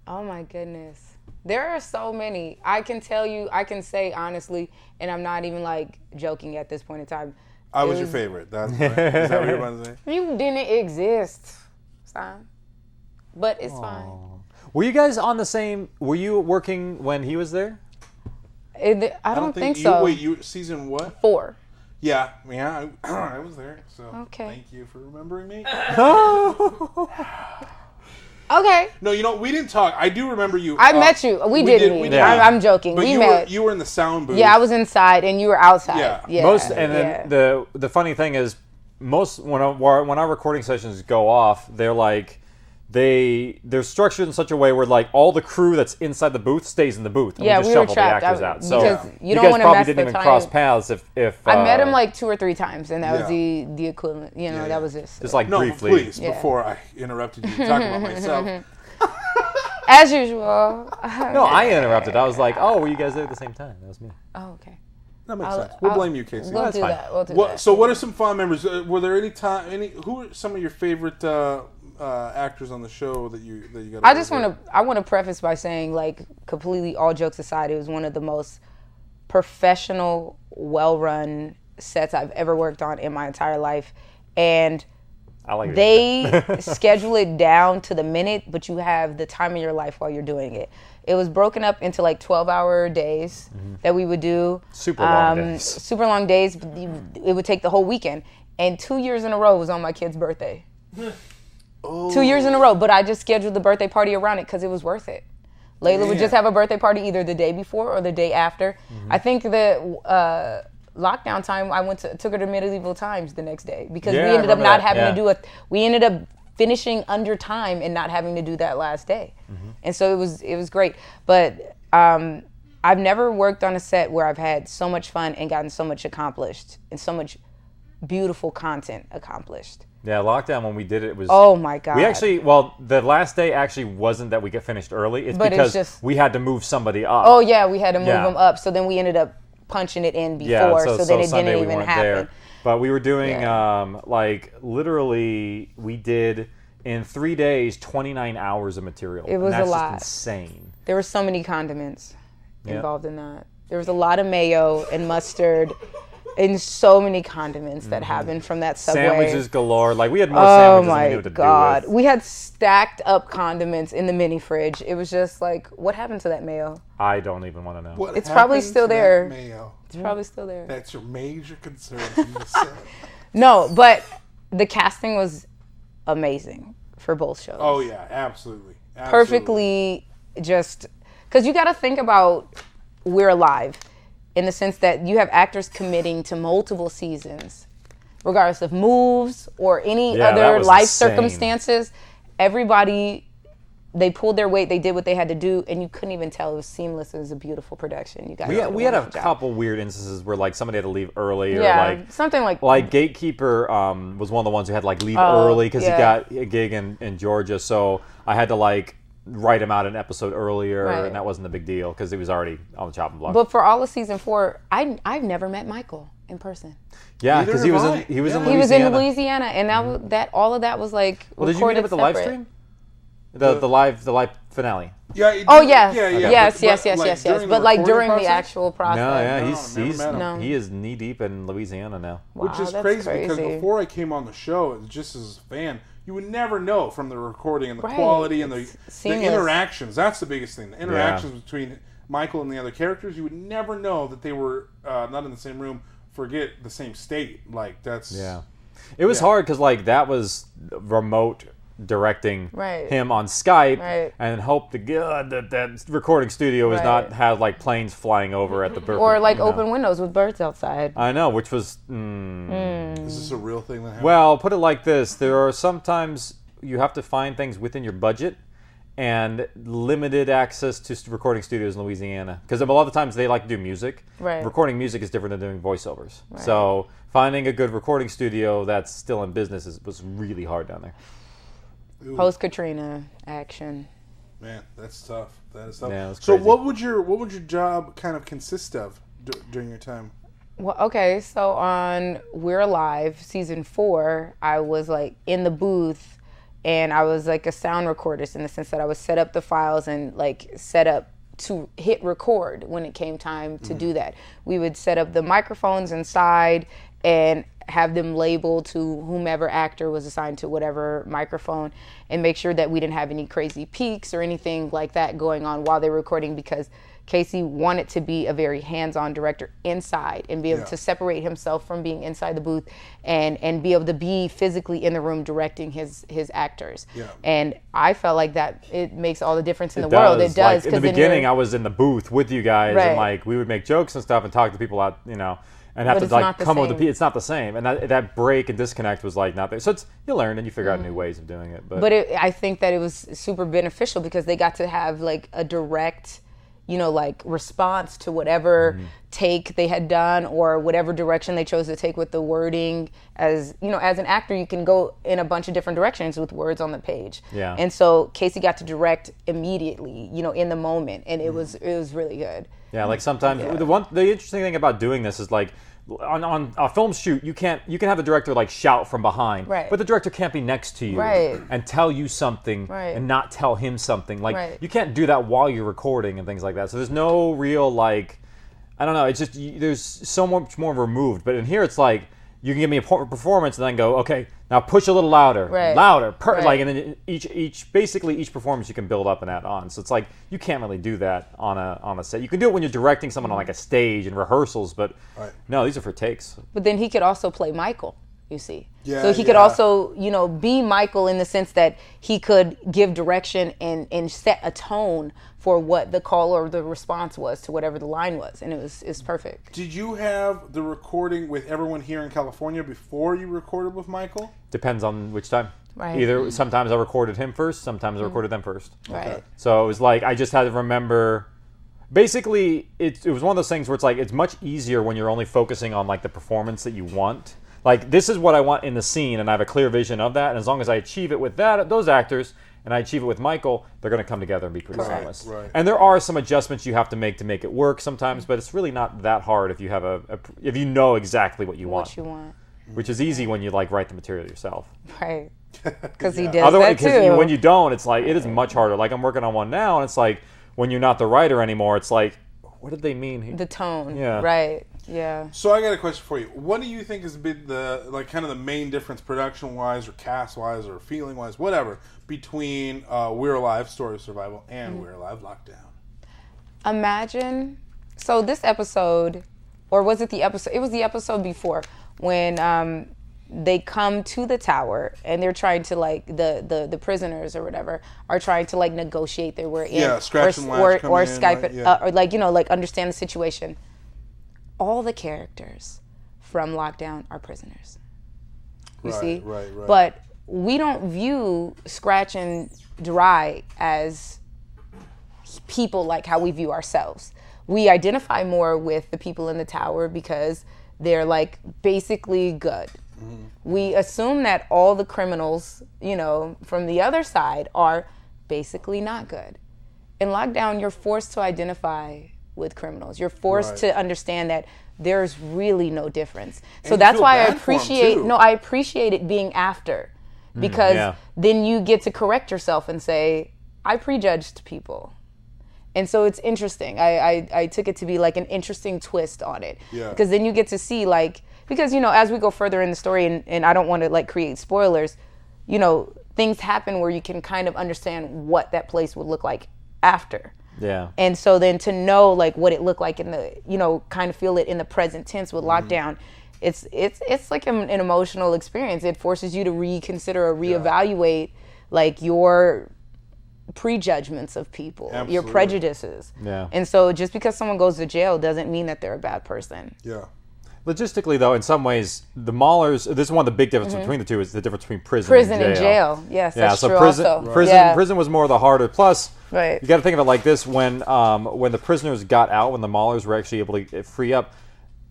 Oh my goodness. There are so many. I can say honestly, and I'm not even like joking at this point in time. I was your favorite. That's right. Is that what you're about to say? You didn't exist. It's fine. But it's fine. Were you guys on the same? Were you working when he was there? I don't think so. Wait, you season what? 4. Yeah, I was there. So Okay. thank you for remembering me. Okay. No, we didn't talk. I do remember you. I met you. We did meet. I'm joking. But we you met. You were in the sound booth. Yeah, I was inside and you were outside. Yeah. Yeah. Then the funny thing is when our recording sessions go off, they're like they're structured in such a way where like all the crew that's inside the booth stays in the booth. And Yeah, we just we were shuffle trapped the actors out out. So because you don't guys wanna probably mess didn't the even time. cross paths if I met him like 2 or 3 times, and that was Yeah. the equivalent. That was it. just like No, briefly. please, Yeah. before I interrupted you talking about myself. As usual. No, I interrupted. I was like, "Oh, were you guys there at the same time?" That was me. Oh, okay. That makes sense. We'll blame you, Casey. We'll That's do fine. that. We'll do What, that. so, what are some fond memories? Were there who are some of your favorite actors on the show that you got? I want to preface by saying, like, completely all jokes aside, it was one of the most professional, well-run sets I've ever worked on in my entire life, and I like they schedule it down to the minute, but you have the time of your life while you're doing it. It was broken up into like 12-hour days that we would do. Super long days. Super long days. It would take the whole weekend. And 2 years in a row was on my kid's birthday. 2 years in a row, but I just scheduled the birthday party around it because it was worth it. Layla would just have a birthday party either the day before or the day after. I think the lockdown time, I took her to Medieval Times the next day because Yeah, we I ended up remember not that, having yeah. to do it. We ended up finishing under time and not having to do that last day. And so it was great. But I've never worked on a set where I've had so much fun and gotten so much accomplished and so much beautiful content accomplished. Yeah, lockdown when we did it was. Oh my God. We actually, the last day actually wasn't that we get finished early. It's But it's because just- we had to move somebody up. Oh yeah, we had to move Yeah. them up. So then we ended up punching it in before, Yeah, so then it Sunday didn't we even weren't happen. there. But we were doing Yeah. like literally we did in 3 days 29 hours of material. It was and that's a lot. Just insane. There were so many condiments Yeah. involved in that. There was a lot of mayo and mustard And so many condiments that happened from that Subway. Sandwiches galore. Like, we had more sandwiches than we knew what to do with. We had stacked up condiments in the mini fridge. It was just like, what happened to that mayo? I don't even want to know. What It's probably happened still to that there. Mayo? It's probably still there. That's your major concern in the set. No, but the casting was amazing for both shows. Oh yeah, absolutely. Perfectly, just because you got to think about We're Alive in the sense that you have actors committing to multiple seasons, regardless of moves or any that other was life insane. circumstances. Everybody, they pulled their weight, they did what they had to do, and you couldn't even tell. It was seamless. It was a beautiful production. You guys did We had a wonderful job. couple weird instances where like somebody had to leave early, or Yeah, like something like Gatekeeper was one of the ones who had to like leave Oh, early because yeah. he got a gig in Georgia, so I had to like write him out an episode earlier, Right. and that wasn't a big deal because he was already on the chopping block. But for all of season 4, I've never met Michael in person. Yeah, Neither because he have was I. in He was Louisiana. in Louisiana, and that all of that was like Well, did you meet recorded him at the live separate. stream? The live finale. Yeah. you Oh do- yeah, yeah. yes, but, like, yes. during the But like recording during the process? actual process. No, yeah, No, he's never met him. No. he is knee deep in Louisiana now. Wow, Which is that's crazy because before I came on the show, just as a fan, you would never know from the recording and the Right. quality and the Seamless. interactions. That's the biggest thing. The interactions between Michael and the other characters, you would never know that they were not in the same room. Forget the same state. Like that's It was Yeah. hard because like that was remote directing Right. him on Skype, Right. and hope to God that recording studio is not Right. have like planes flying over at the perfect, Or like you know. open windows with birds outside. I know, which was Is this a real thing that happened? well. Put it like this: there are sometimes you have to find things within your budget and limited access to recording studios in Louisiana because a lot of times they like to do music. Right. Recording music is different than doing voiceovers. So finding a good recording studio that's still in business was really hard down there. Post Katrina action. Man, that's tough. That is tough. Yeah, it was So crazy. what would your job kind of consist of during your time? Well, okay, so on We're Alive season 4, I was like in the booth, and I was like a sound recordist in the sense that I would set up the files and like set up to hit record when it came time to do that. We would set up the microphones inside and have them labeled to whomever actor was assigned to whatever microphone, and make sure that we didn't have any crazy peaks or anything like that going on while they were recording, because Casey wanted to be a very hands-on director inside and be able to separate himself from being inside the booth and be able to be physically in the room directing his actors. Yeah. And I felt like that it makes all the difference in the It world. does. It does. Like, in the then beginning, you're- I was in the booth with you guys, Right. and like we would make jokes and stuff and talk to people out, and have But to it's like not the come with same. the. It's not the same, and that break and disconnect was like not there. So you learn and you figure out new ways of doing it. But I think that it was super beneficial because they got to have like a direct, like response to whatever take they had done or whatever direction they chose to take with the wording. As as an actor, you can go in a bunch of different directions with words on the page. Yeah. And so Casey got to direct immediately, in the moment, and it was really good. yeah, like sometimes the interesting thing about doing this is like. On a film shoot, you can have the director like shout from behind, Right. but the director can't be next to you Right. and tell you something Right. and not tell him something. Like Right. you can't do that while you're recording and things like that. So there's no real like, I don't know. It's just there's so much more removed. But in here, it's like you can give me a performance and then go, okay, now push a little louder, Right. louder, Right. like, and then each performance you can build up and add on. So it's like you can't really do that on a set. You can do it when you're directing someone on like a stage and rehearsals, but no, these are for takes. But then he could also play Michael, you see. Yeah, So he could yeah. also, be Michael in the sense that he could give direction and set a tone for what the call or the response was to whatever the line was. And it's perfect. Did you have the recording with everyone here in California before you recorded with Michael? Depends on which time. Right. Either sometimes I recorded him first, sometimes I recorded them first. Right. So it was like I just had to remember. Basically, it was one of those things where it's like it's much easier when you're only focusing on like the performance that you want. Like this is what I want in the scene, and I have a clear vision of that. And as long as I achieve it with those actors, and I achieve it with Michael, they're going to come together and be pretty seamless. Right. And there are some adjustments you have to make it work sometimes, but it's really not that hard if you have if you know exactly what you want. What you want. Which is easy when you like write the material yourself. Right. Because he does Otherwise, that too. when you don't, it's like it is much harder. Like I'm working on one now, and it's like when you're not the writer anymore, it's like, what did they mean? The tone. Yeah. Right. Yeah. So I got a question for you. What do you think has been the main difference, production-wise or cast-wise or feeling-wise, whatever, between We're Alive, Story of Survival, and We're Alive, Lockdown? Imagine, so this episode, or was it the episode? It was the episode before when they come to the tower and they're trying to the prisoners or whatever are trying to negotiate their way in, scratch and latch or in, Skype right? it, or understand the situation. All the characters from Lockdown are prisoners. You see? Right. But we don't view Scratch and Dry as people like how we view ourselves. We identify more with the people in the tower because they're basically good. Mm-hmm. We assume that all the criminals, from the other side are basically not good. In Lockdown, you're forced to identify with criminals. You're forced to understand that there's really no difference. So that's why I appreciate it being after, because then you get to correct yourself and say, I prejudged people. And so it's interesting. I took it to be an interesting twist on it. Yeah. Because then you get to see because as we go further in the story, and I don't want to create spoilers, things happen where you can kind of understand what that place would look like after. Yeah. And so then to know what it looked like in the, kind of feel it in the present tense with Lockdown, it's an emotional experience. It forces you to reconsider or reevaluate your prejudgments of people, your prejudices. Yeah. And so just because someone goes to jail doesn't mean that they're a bad person. Yeah. Logistically, though, in some ways, the Maulers, this is one of the big differences between the two, is the difference between prison and jail. Yes, that's true prison, also. Prison was more the harder. Plus, you got to think of it like this, when the prisoners got out, when the Maulers were actually able to free up,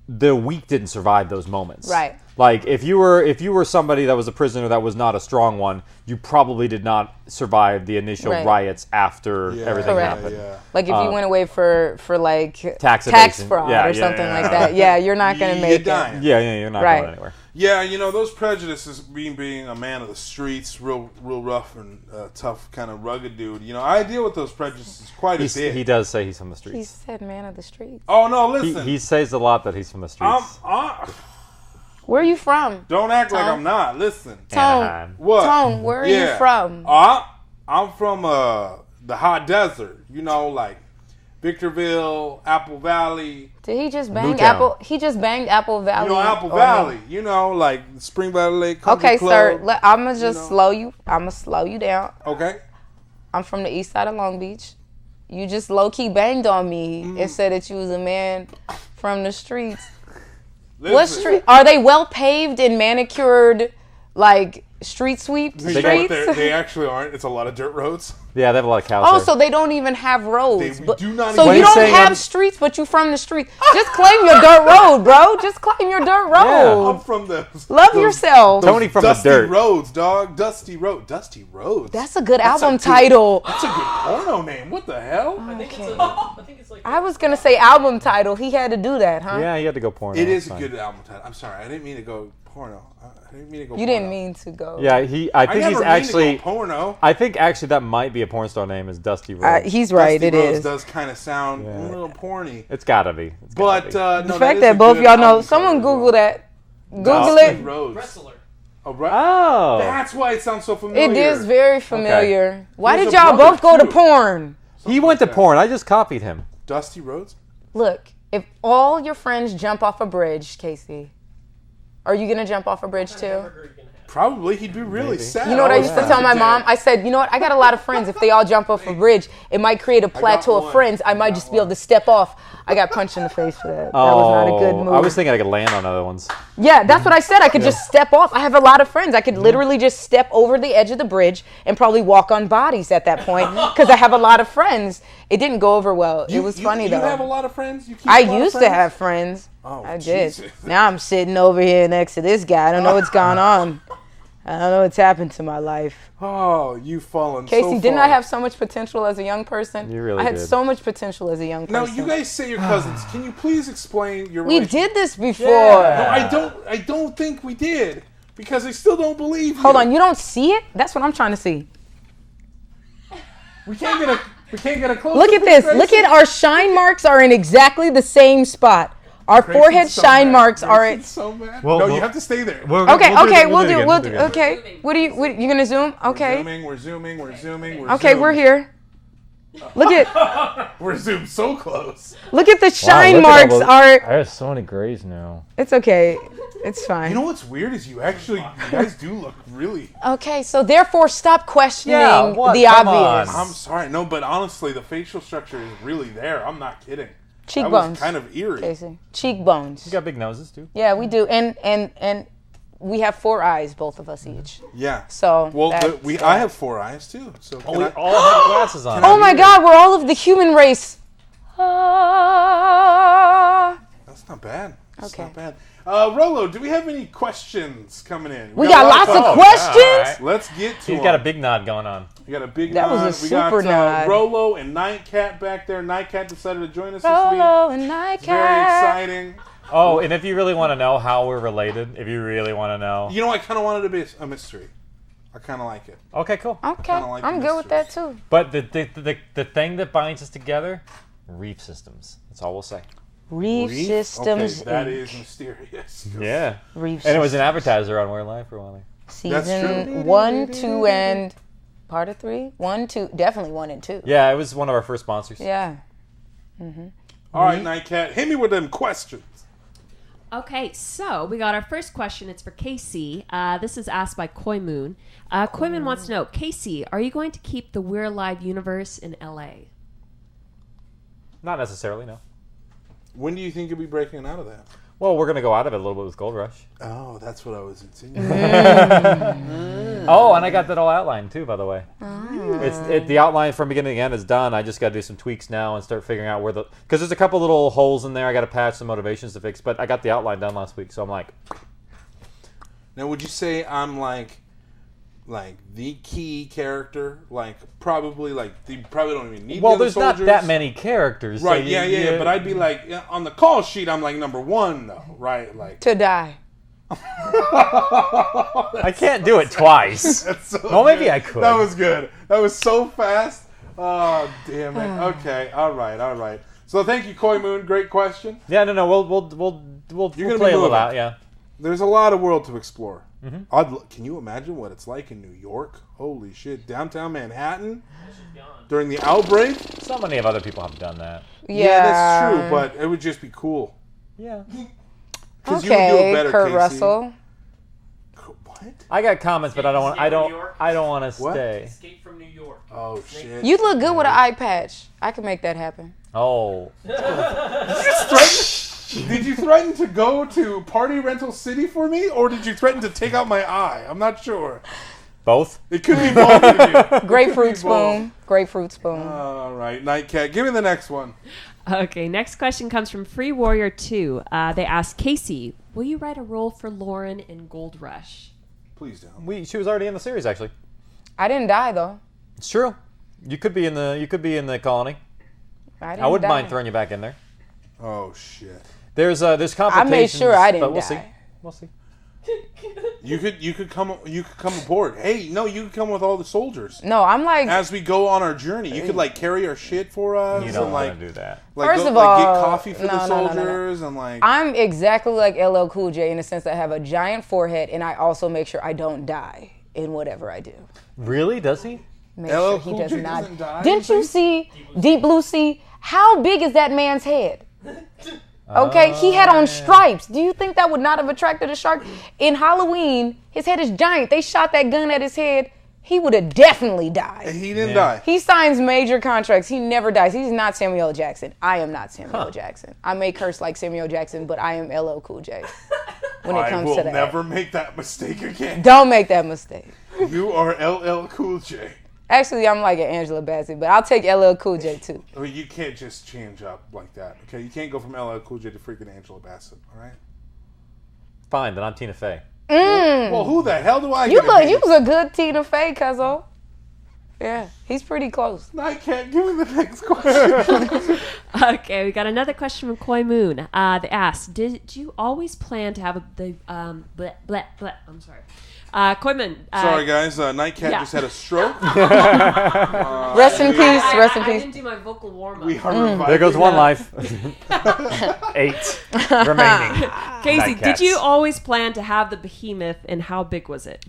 the weak didn't survive those moments. Right. If you were somebody that was a prisoner that was not a strong one, you probably did not survive the initial riots after everything happened. Yeah. If you went away for tax fraud or something like that, you're not going to make it. You're not going anywhere. Yeah, those prejudices, being a man of the streets, real rough and tough, kind of rugged dude. I deal with those prejudices quite a bit. He does say he's from the streets. He said man of the streets. Oh no, listen. He says a lot that he's from the streets. Where are you from? Don't act like I'm not. Listen. Tone. What? Tone, where are you from? I'm from the hot desert. Victorville, Apple Valley. Did he just bang Apple? He just banged Apple Valley. Apple Valley. Spring Valley Lake Country Club. Sir. I'm gonna just slow you. I'm gonna slow you down. Okay. I'm from the east side of Long Beach. You just low key banged on me and said that you was a man from the streets. Listen. What street? Are they well paved and manicured, street sweep streets? They actually aren't. It's a lot of dirt roads. Yeah, they have a lot of cows there. So they don't even have roads. Do not so you don't have streets, but you from the streets. Just claim your dirt road, bro. Just claim your dirt road. Yeah, I'm from Love yourself. Tony from the dirt. Dusty roads, dog. Dusty roads. That's a good album title. That's a good porno name. What the hell? I think it's I was gonna say album title. He had to do that, huh? Yeah, he had to go porno. It is a good album title. I'm sorry, I didn't mean to go porno. You didn't mean to go. Yeah, I think he's actually porno. I think actually that might be a porn star name is Dusty Rhodes. He's right. Dusty it Rhodes is. Does kind of sound a little porny. It's gotta be. But the fact that both y'all know, someone Google that. Google it. Wrestler. Oh, that's why it sounds so familiar. It is very familiar. Okay. Why did y'all both go to porn? He went to porn. I just copied him. Dusty Rhodes. Look, if all your friends jump off a bridge, Casey, are you gonna jump off a bridge too? Probably. He'd be really sad. You know what I used to tell my mom? I said, you know what? I got a lot of friends. If they all jump off a bridge, it might create a plateau of friends. I might just be able to step off. I got punched in the face for that. That was not a good move. I was thinking I could land on other ones. Yeah, that's what I said. I could just step off. I have a lot of friends. I could literally just step over the edge of the bridge and probably walk on bodies at that point because I have a lot of friends. It didn't go over well. It was funny, though. You have a lot of friends? I used to have friends. Oh, I did. Jesus. Now I'm sitting over here next to this guy. I don't know what's going on. I don't know what's happened to my life. Oh, you've fallen Casey, so far. didn't I have so much potential as a young person? You really I had did. so much potential as a young person. Now, you guys say you're cousins. Can you please explain your We relationship? did this before. Yeah. No, I don't think we did. Because I still don't believe you. Hold on, you don't see it? That's what I'm trying to see. We can't get a close Look at this. Look at our shine marks are in exactly the same spot. Our Grayson's forehead so shine mad. marks are. Grayson's so mad. Well, no, well- you have to stay there. Okay, we'll do. it. Okay. What you gonna zoom? Okay. We're zooming. Okay, we're here. Look at We're zoomed so close. look at the Wow, shine look at all marks, those- Art. I have so many grays now. It's okay. It's fine. You know what's weird is you guys do look really. Okay, so therefore stop questioning Yeah, what? the Come obvious. I'm sorry, no, but honestly, the facial structure is really there. I'm not kidding. That Cheekbones. was kind of eerie. Casey. Cheekbones. You got big noses too. Yeah, we do. And we have 4 eyes, both of us each. Yeah. So Well, that's- I have 4 eyes too. So Oh, can we I, all have glasses on. Oh my God, we're all of the human race. Ah. that's not bad. That's Okay. not bad. Rolo, do we have any questions coming in? We got lots of questions. all right. Let's get to He's them. got a big nod going on. We got a big That was nod. a super we got nod. Rolo and Nightcat back there. Nightcat decided to join us Rolo this and week. Nightcat. Very exciting. Oh, and if you really want to know how we're related, if you really want to know. You know, I kind of wanted to be a mystery. I kind of like it. Okay, cool. Okay, Kinda like I'm the good with that too. But the thing that binds us together, reef systems. That's all we'll say. Reef Systems. Okay, that Inc. is mysterious. Yeah. Reef And it was an Systems. advertiser on We're Live for a while. Season true. 1, 2, and part of 3. 1, 2, definitely 1 and 2. Yeah, it was one of our first sponsors. Yeah. All right, Nightcat, hit me with them questions. Okay, so we got our first question. It's for Casey. This is asked by Koi Moon. Koi Moon wants to know, Casey, are you going to keep the We're Live universe in LA? Not necessarily, no. When do you think you'll be breaking out of that? Well, we're going to go out of it a little bit with Gold Rush. Oh, that's what I was insinuating. Oh, and I got that all outlined too, by the way. The outline from beginning to end is done. I just got to do some tweaks now and start figuring out where because there's a couple little holes in there. I got to patch some motivations to fix, but I got the outline done last week, so I'm like. Now, would you say I'm like the key character? Probably you probably don't even need. Well, the other there's soldiers. not that many characters, Right? so Yeah. But I'd be on the call sheet. I'm number 1 though, right? To die. I can't do it twice. So well, maybe good. I could. That was good. That was so fast. Oh, damn it. Okay. All right. So thank you, Koi Moon. Great question. Yeah, no. We'll You're gonna play be a little moving. out. Yeah. There's a lot of world to explore. Mm-hmm. Can you imagine what it's like in New York? Holy shit. Downtown Manhattan during the outbreak? So many of other people have done that. Yeah. That's true, but it would just be cool. Yeah. Because you would do it better, Kurt Casey. Russell. What? I got comments, but I don't want. I don't want to What? stay. Escape from New York. Oh, shit. You look good with an eye patch. I can make that happen. Oh. Did you threaten to go to Party Rental City for me, or did you threaten to take out my eye? I'm not sure. Both. It could be both of you. Grapefruit spoon. Grapefruit spoon. All right, Nightcat. Give me the next one. Okay, next question comes from Free Warrior 2. They ask, Casey, will you write a role for Lauren in Gold Rush? Please don't. She was already in the series, actually. I didn't die though. It's true. You could be in the colony. I I wouldn't die. mind throwing you back in there. Oh, shit. There's complications. I made sure I didn't but we'll die. see. We'll see. You could come aboard. Hey, no, you could come with all the soldiers. No, I'm like. As we go on our journey, you could carry our shit for us. You don't and, want to do that. First of get all, coffee for the no. soldiers and I'm exactly like LL Cool J in the sense that I have a giant forehead and I also make sure I don't die in whatever I do. Really? Does he? Make LL sure he Cool does J not. doesn't die, Didn't you you think? see Deep Blue Sea? How big is that man's head? Okay, he had on stripes. Do you think that would not have attracted a shark? In Halloween, his head is giant. They shot that gun at his head. He would have definitely died. he didn't die. He signs major contracts. He never dies. He's not Samuel L. Jackson. I am not Samuel L. Jackson. I may curse like Samuel Jackson, but I am LL Cool J when it I comes will to that. never make that mistake again. Don't make that mistake. You are LL Cool J. Actually, I'm like an Angela Bassett, but I'll take LL Cool J too. I mean, you can't just change up like that. Okay, you can't go from LL Cool J to freaking Angela Bassett. All right. Fine, then I'm Tina Fey. Well, who the hell do I? You get to be? was a good Tina Fey, cuzzo. Yeah, he's pretty close. I can't give me the next question. Okay, we got another question from Koi Moon. They asked, did you always plan to have I'm sorry. Koi Moon. Sorry, guys. Nightcat yeah. just had a stroke. Rest in peace. Rest in I peace. didn't do my vocal warm-up. We are reviving There goes one that. life. 8 remaining. Casey, Nightcats. did you always plan to have the behemoth, and how big was it?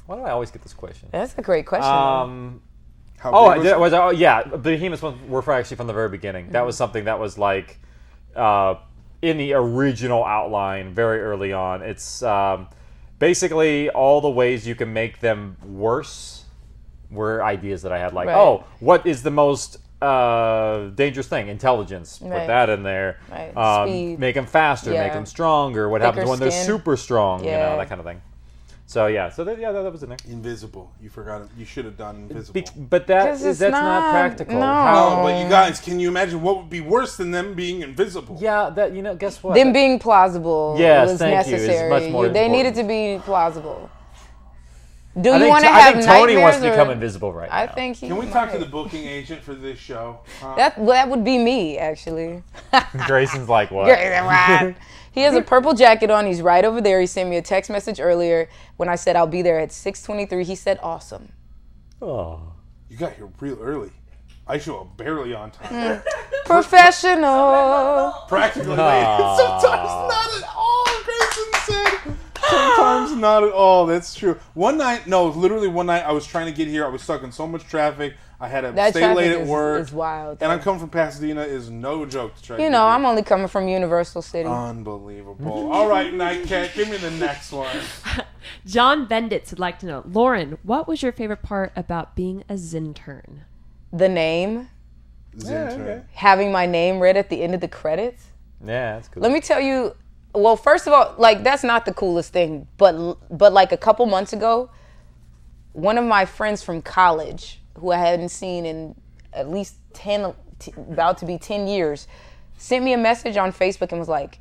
Why do I always get this question? That's a great question. How big was it? Yeah, the behemoths were actually from the very beginning. That was something that was like in the original outline very early on. It's basically all the ways you can make them worse were ideas that I had. Like, Right. oh, what is the most dangerous thing? Intelligence. Put Right. that in there. Right. Speed. Make them faster. Yeah. Make them stronger. What happens Thicker when they're skin. super strong? You know, Yeah. that kind of thing. So yeah, that was in there. Invisible. You forgot it. You should have done invisible. But Because it's that's not practical. no. How- No, but you guys, can you imagine what would be worse than them being invisible? Yeah, guess what? Them being plausible Yes, was thank you, is necessary. much more They important. needed to be plausible. Do I you think, want to I have think Tony wants to nightmares, become or- invisible right I now. think he Can we talk to might. the booking agent for this show? That would be me, actually. Grayson's like, what? He has a purple jacket on. He's right over there. He sent me a text message earlier when I said I'll be there at 6:23. He said, awesome. Oh. You got here real early. I show up barely on time. Professional. Practically late. Sometimes not at all, Grayson said. Sometimes not at all. That's true. Literally one night I was trying to get here. I was stuck in so much traffic. I had to That stay traffic late at work. is wild. And I'm coming from Pasadena is no joke to try to You get know, here. I'm only coming from Universal City. Unbelievable. All right, Nightcat, give me the next one. John Benditz would like to know, Lauren, what was your favorite part about being a Zintern? The name. Zintern. Having my name read at the end of the credits. Yeah, that's cool. Let me tell you, well, first of all, like, that's not the coolest thing, but like a couple months ago, one of my friends from college, who I hadn't seen in at least about to be 10 years, sent me a message on Facebook and was like,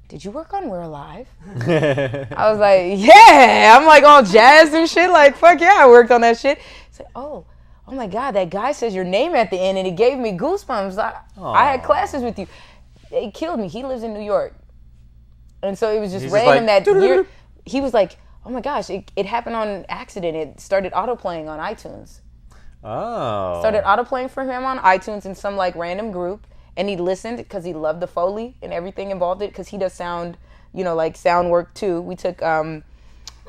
did you work on We're Alive? I was like, yeah. I'm like all jazzed and shit, like, fuck yeah, I worked on that shit. He's like, oh my God, that guy says your name at the end, and it gave me goosebumps. I had classes with you. It killed me. He lives in New York. And so it was just He's random just like, that year. He was like, oh my gosh, it happened on accident. It started autoplaying on iTunes. Oh. Started autoplaying for him on iTunes in some like random group. And he listened because he loved the Foley and everything involved it, because he does sound, like sound work too. We took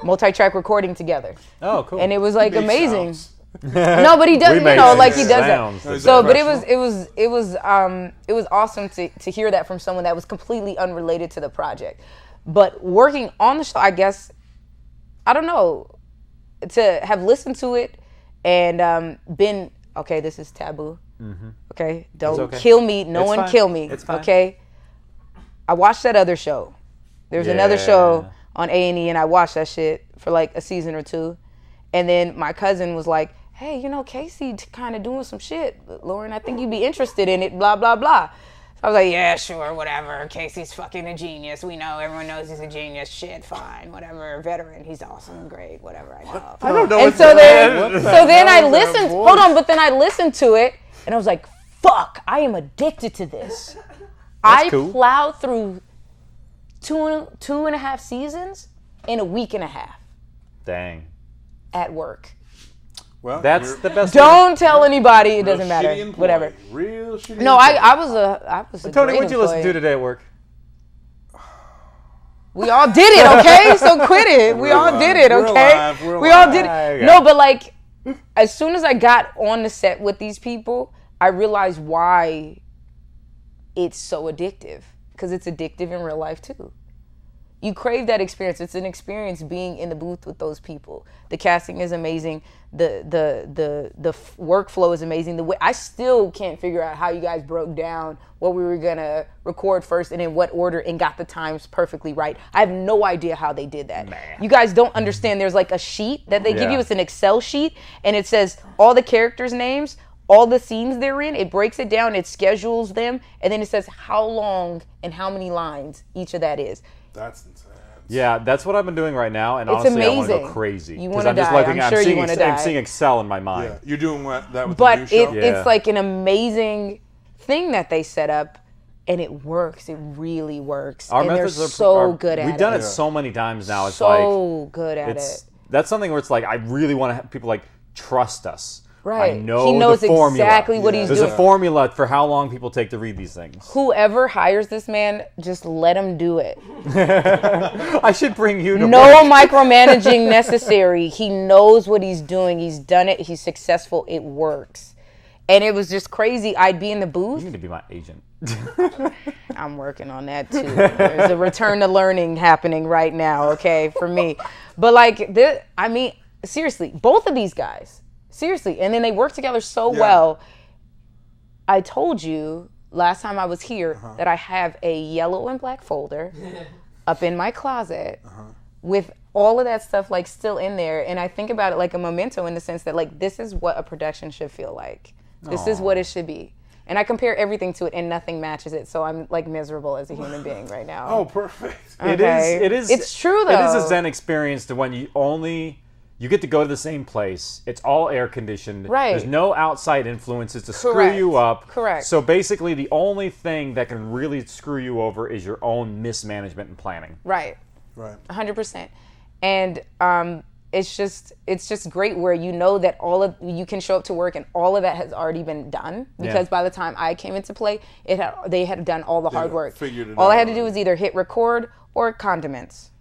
multi-track recording together. Oh, cool. And it was like Makes amazing. sounds. No, but he does, We like make he does sounds. that. So, but it was awesome to hear that from someone that was completely unrelated to the project. But working on the show, I guess, I don't know, to have listened to it and been, okay, this is taboo. Mm-hmm. Okay, don't okay. kill me. No It's one fine. kill me. It's fine. Okay. I watched that other show. There's another show on A&E, and I watched that shit for like a season or two. And then my cousin was like, hey, Casey kind of doing some shit. Lauren, I think you'd be interested in it, blah, blah, blah. So I was like, yeah, sure, whatever. Casey's fucking a genius. We know, everyone knows he's a genius. Shit, fine, whatever. Veteran, he's awesome, great, whatever, I know. I don't know. And so then I listened, but then I listened to it, and I was like, fuck, I am addicted to this. I cool. plowed through two and a half seasons in a week and a half Dang. at work. Well, That's the best. Don't tell anybody. It real doesn't matter. shitty employee. Whatever. Real shitty No, employee. I was a Tony, great what'd you listen to employee. today at work? We all did it, okay? So quit it. We all did it, We're okay? alive, we're We all alive. did Okay. it. No, but like, as soon as I got on the set with these people, I realized why it's so addictive. Because it's addictive in real life too. You crave that experience. It's an experience being in the booth with those people. The casting is amazing. The workflow is amazing. The way I still can't figure out how you guys broke down what we were gonna record first and in what order and got the times perfectly right. I have no idea how they did that. You guys don't understand. There's like a sheet that they give you. Yeah. It's an Excel sheet, and it says all the characters' names, all the scenes they're in. It breaks it down. It schedules them, and then it says how long and how many lines each of that is. That's insane. Yeah, that's what I've been doing right now, and It's honestly, I want to go amazing. crazy. You 'Cause wanna I'm just die. letting- I'm sure you wanna die. I'm seeing Excel in my mind. Yeah, you're doing that with But the new show. it's like an amazing thing that they set up, and it works. It really works. Our and methods they're are so good at it. We've done it so many times now. It's so good at it's, it. That's something where it's like I really want to have people like trust us. Right. I know He knows the formula. exactly what he's There's doing. a formula for how long people take to read these things. Whoever hires this man, just let him do it. I should bring you to No work. micromanaging necessary. He knows what he's doing. He's done it. He's successful. It works. And it was just crazy. I'd be in the booth. You need to be my agent. I'm working on that too. There's a return to learning happening right now, okay, for me. But like this, I mean, seriously, both of these guys, seriously, and then they work together so well. I told you last time I was here that I have a yellow and black folder up in my closet with all of that stuff like still in there, and I think about it like a memento in the sense that like this is what a production should feel like. This is what it should be. And I compare everything to it, and nothing matches it. So I'm like miserable as a human being right now. Oh, perfect. Okay. It is. It's true though. It is a Zen experience to when you get to go to the same place. It's all air conditioned. Right. There's no outside influences to screw Correct. you up. Correct. So basically, the only thing that can really screw you over is your own mismanagement and planning. Right. Right. 100%. And it's just great where you know that you can show up to work and all of that has already been done because by the time I came into play, they had done all the hard work. Figured it all I out had to do was either hit record or condiments.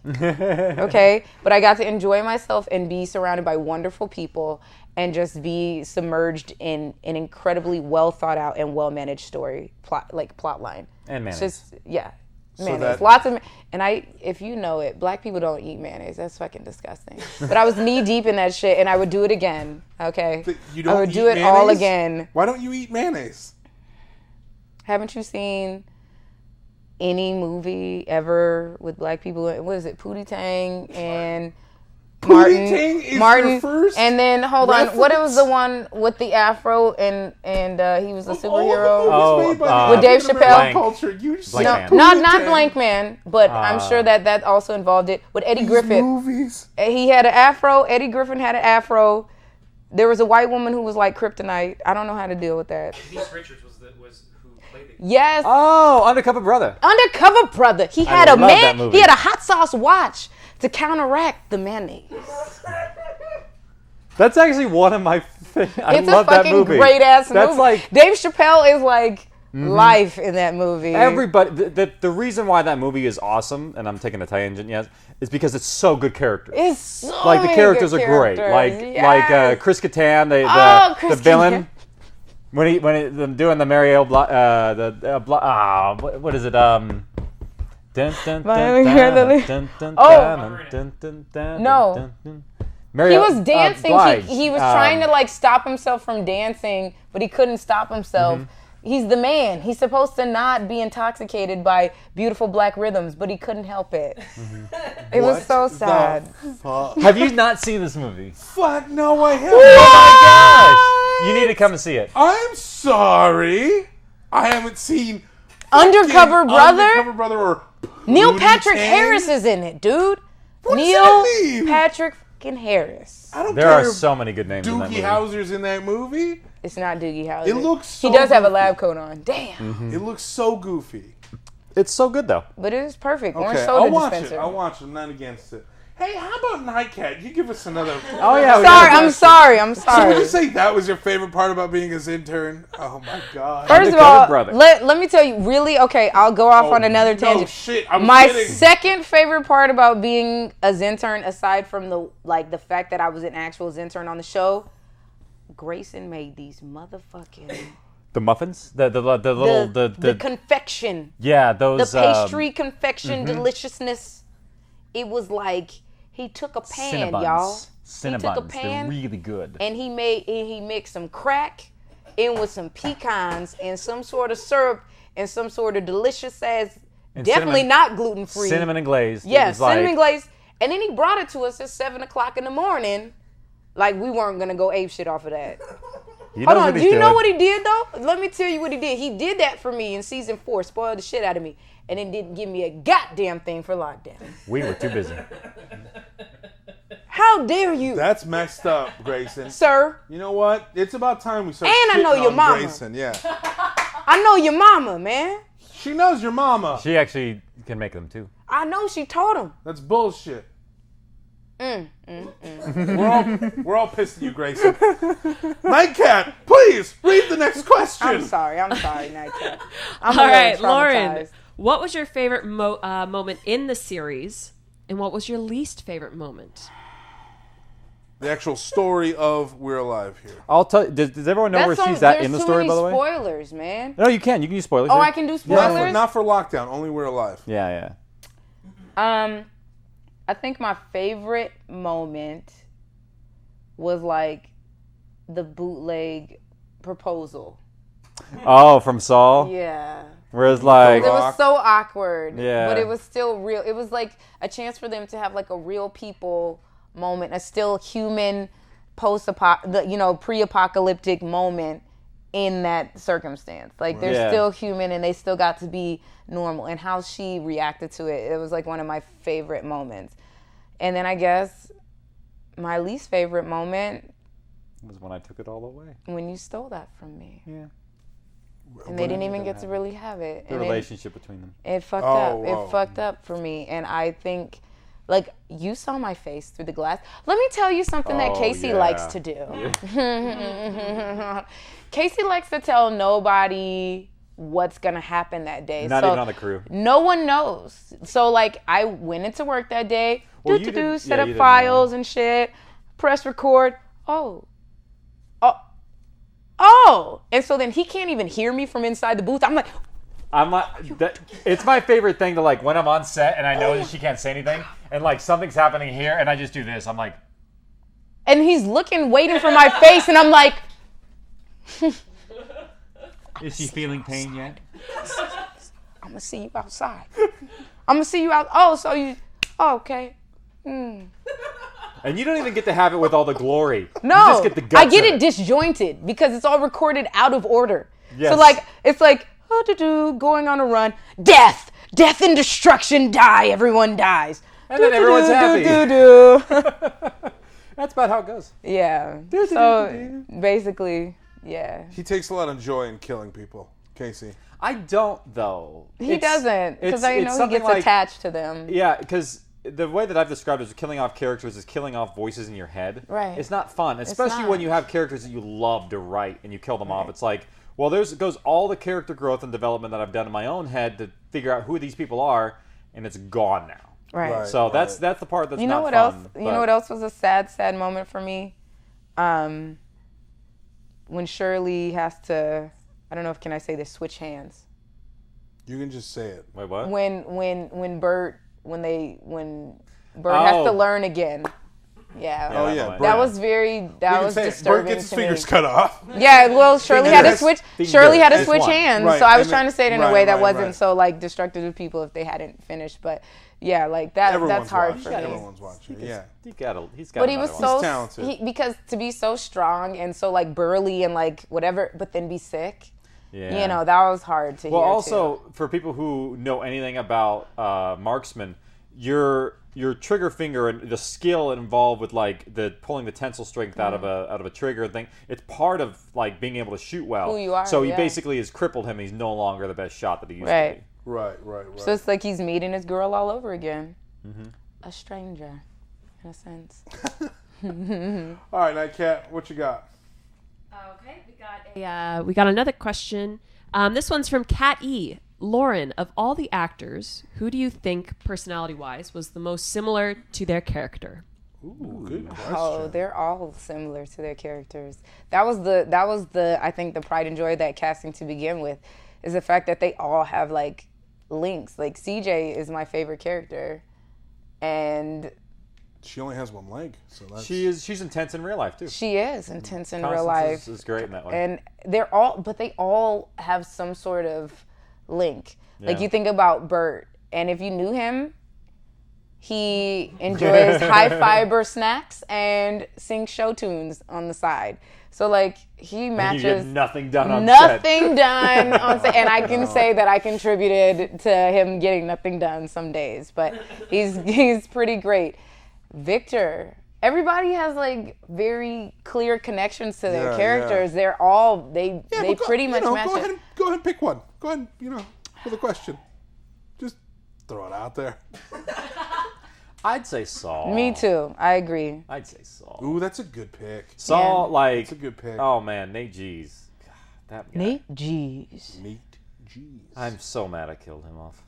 Okay, but I got to enjoy myself and be surrounded by wonderful people and just be submerged in an incredibly well thought out and well managed story plot line. And mayonnaise. Just mayonnaise. that- Lots of if you know it, black people don't eat mayonnaise. That's fucking disgusting. But I was knee deep in that shit and I would do it again. Okay. You don't I would eat do it all mayonnaise? again. Why don't you eat mayonnaise? Haven't you seen any movie ever with black people? What is it? Pootie Tang and Pootie Tang is your first and then hold on, what reference? was the one with the afro and he was a superhero? With Dave Chappelle? Culture. You Blank No, Man. not Tang. Blank Man, but I'm sure that also involved it with Eddie Griffin. Movies. He had an afro. Eddie Griffin had an afro. There was a white woman who was like kryptonite. I don't know how to deal with that. Denise Richards was who played the Yes. Oh, Undercover Brother. Undercover Brother. He had love that movie. He had a hot sauce watch to counteract the mayonnaise. That's actually one of my. I It's love a that fucking movie. great ass movie. That's like Dave Chappelle is like life in that movie. everybody. The reason why that movie is awesome, and I'm taking a tangent, yes, is because it's so good characters. It's so Like the many characters good are great. characters. Like Yes. Chris Kattan, the Chris villain. Kattan. When them doing the Mariel what is it Dun, dun, dun, Violin dun, Candle. dun, dun, Oh. dun, dun, dun, dun, No. dun, dun. He Mariel, was dancing. Blige. He was trying to like stop himself from dancing, but he couldn't stop himself. He's the man. He's supposed to not be intoxicated by beautiful black rhythms, but he couldn't help it. It was so sad. Fuck. Have you not seen this movie? Fuck no, I haven't. Oh my gosh! You need to come and see it. I'm sorry. I haven't seen Undercover fucking Brother? Undercover Brother or Neil Pootie Patrick Tang? Harris is in it, dude. What does Neil that mean? Patrick fucking Harris. I don't There care are if so many good names in that Doogie movie. Howser's in that movie. It's not Doogie Howser. It looks so He does have a goofy. lab coat on. Damn. It looks so goofy. It's so good though. But it is perfect. Orange Okay, soda I'll watch dispenser. it. I'll watch it. I'm not against it. Hey, how about Nightcat? You give us another. Oh yeah. we Sorry, gotta- I'm sorry. I'm So would sorry. you say that was your favorite part about being a Zintern? Oh my god. First of Undercover all, Brother. let me tell you, really, okay, I'll go off on another tangent. No shit, I'm My kidding. second favorite part about being a Zintern, aside from the fact that I was an actual Zintern on the show, Grayson made these motherfucking The muffins, the little the confection, yeah the those pastry confection deliciousness. It was like he took a pan, y'all. He took a Cinnabons. pan They're really good. and he mixed some crack in with some pecans and some sort of syrup and some sort of delicious ass, And definitely cinnamon- not gluten free. Cinnamon and glazed. It Yeah, was like- cinnamon glazed. And then he brought it to us at 7:00 in the morning. Like we weren't gonna go ape shit off of that. He Hold knows on, what do he's you know doing. what he did though? Let me tell you what he did. He did that for me in season 4, spoiled the shit out of me. and then didn't give me a goddamn thing for lockdown. We were too busy. How dare you? That's messed up, Grayson. Sir. You know what? It's about time we start And I know shitting your on mama. Grayson, yeah. I know your mama, man. She knows your mama. She actually can make them too. I know she told him. That's bullshit. Mm. We're all pissed at you, Grayson. Nightcat, please read the next question. I'm sorry, Nightcat. I'm All a little right, Lauren. traumatized. What was your favorite moment in the series, and what was your least favorite moment? The actual story of We're Alive here. I'll tell you. Does everyone know where she's at in the story, by the way? There's too many spoilers, man. No, you can. You can use spoilers. Oh, here. I can do spoilers? Not for lockdown, only We're Alive. Yeah. I think my favorite moment was like the bootleg proposal. Oh, from Saul? Yeah. Whereas like... It was so awkward. Yeah. But it was still real. It was like a chance for them to have like a real people moment, a still human pre-apocalyptic moment in that circumstance. Like they're still human and they still got to be normal. And how she reacted to it, it was like one of my favorite moments. And then I guess my least favorite moment was when I took it all away. When you stole that from me. Yeah. And they didn't even get to really have it. The relationship between them. It fucked up. It fucked up for me. And I think, like, you saw my face through the glass. Let me tell you something that Casey likes to do. Casey likes to tell nobody what's going to happen that day. Not even on the crew. No one knows. So, like, I went into work that day, set up you files and shit, press record. Oh. And so then he can't even hear me from inside the booth. I'm like, it's my favorite thing to, like, when I'm on set and I know that she can't say anything and like something's happening here and I just do this. I'm like, and he's looking, waiting for my face, and I'm like, is she feeling pain yet? I'm gonna see you outside. I'm gonna see you out. Oh, okay. And you don't even get to have it with all the glory. No, you just get the guts I get of it disjointed because it's all recorded out of order. Yes. So like, it's like, going on a run, death and destruction, die, everyone dies. And then everyone's happy. That's about how it goes. Yeah. So basically, yeah. He takes a lot of joy in killing people, Casey. I don't, though. He doesn't, because I know he gets attached to them. Yeah, because the way that I've described it as killing off characters is killing off voices in your head. Right. It's not fun, especially when you have characters that you love to write and you kill them off. It's like, well, goes all the character growth and development that I've done in my own head to figure out who these people are, and it's gone now. Right. So that's the part that's not fun. You know what else was a sad moment for me? When Shirley has to, I don't know if can I say this, switch hands. You can just say it. Wait, what? When Bert has to learn again. Yeah. Oh yeah. That was disturbing. Bert gets his to fingers me. cut off. Yeah, well, Shirley had to switch hands. Right. So I was trying to say it in a way that wasn't right. so like destructive to people if they hadn't finished. But yeah, like that's hard for me. Everyone's watching. Yeah. He's got. But he was so talented. because to be so strong and so like burly and like whatever, but then be sick. Yeah. You know, that was hard to hear. Well, also for people who know anything about marksman, your trigger finger and the skill involved with like the pulling the tensile strength out of a trigger thing, it's part of like being able to shoot well. Who you are, so he basically has crippled him. He's no longer the best shot that he used to be. Right. So it's like he's meeting his girl all over again. Mm-hmm. A stranger, in a sense. All right, Nightcat, what you got? Okay, we got another question. This one's from Kat E. Lauren, of all the actors, who do you think, personality-wise, was the most similar to their character? Ooh, good question. Oh, they're all similar to their characters. That was the I think the pride and joy of that casting to begin with, is the fact that they all have like links. Like CJ is my favorite character, and she only has one leg, so that's... She's intense in real life too. She is intense in Constance real life. Is great in that way. And they all have some sort of link. Like you think about Bert, and if you knew him, He enjoys high fiber snacks and sings show tunes on the side. So like he matches. You get nothing done on nothing done on set, and I can say that I contributed to him getting nothing done some days, but he's pretty great. Victor, everybody has like very clear connections to their characters. They're all they pretty much match. Go ahead and pick one. Go ahead, with a question. Just throw it out there. I'd say Saul. Me too. I agree. I'd say Saul. Ooh, that's a good pick. Saul, that's a good pick. Oh man, Nate G's. God, that guy. Nate G's. I'm so mad I killed him off,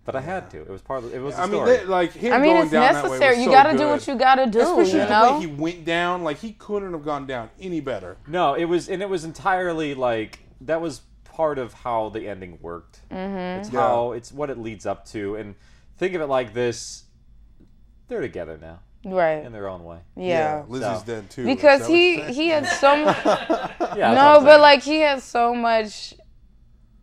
but I had to. It was part of. It was. The I mean, story. It's necessary. You got to do what you got to do. Especially you the know? way he went down. Like he couldn't have gone down any better. No, it was entirely like that was part of how the ending worked. Mm-hmm. It's what it leads up to, and think of it like this. They're together now, right? In their own way. Yeah, Lizzie's dead too. Because he had so much. Yeah, no, but like he had so much.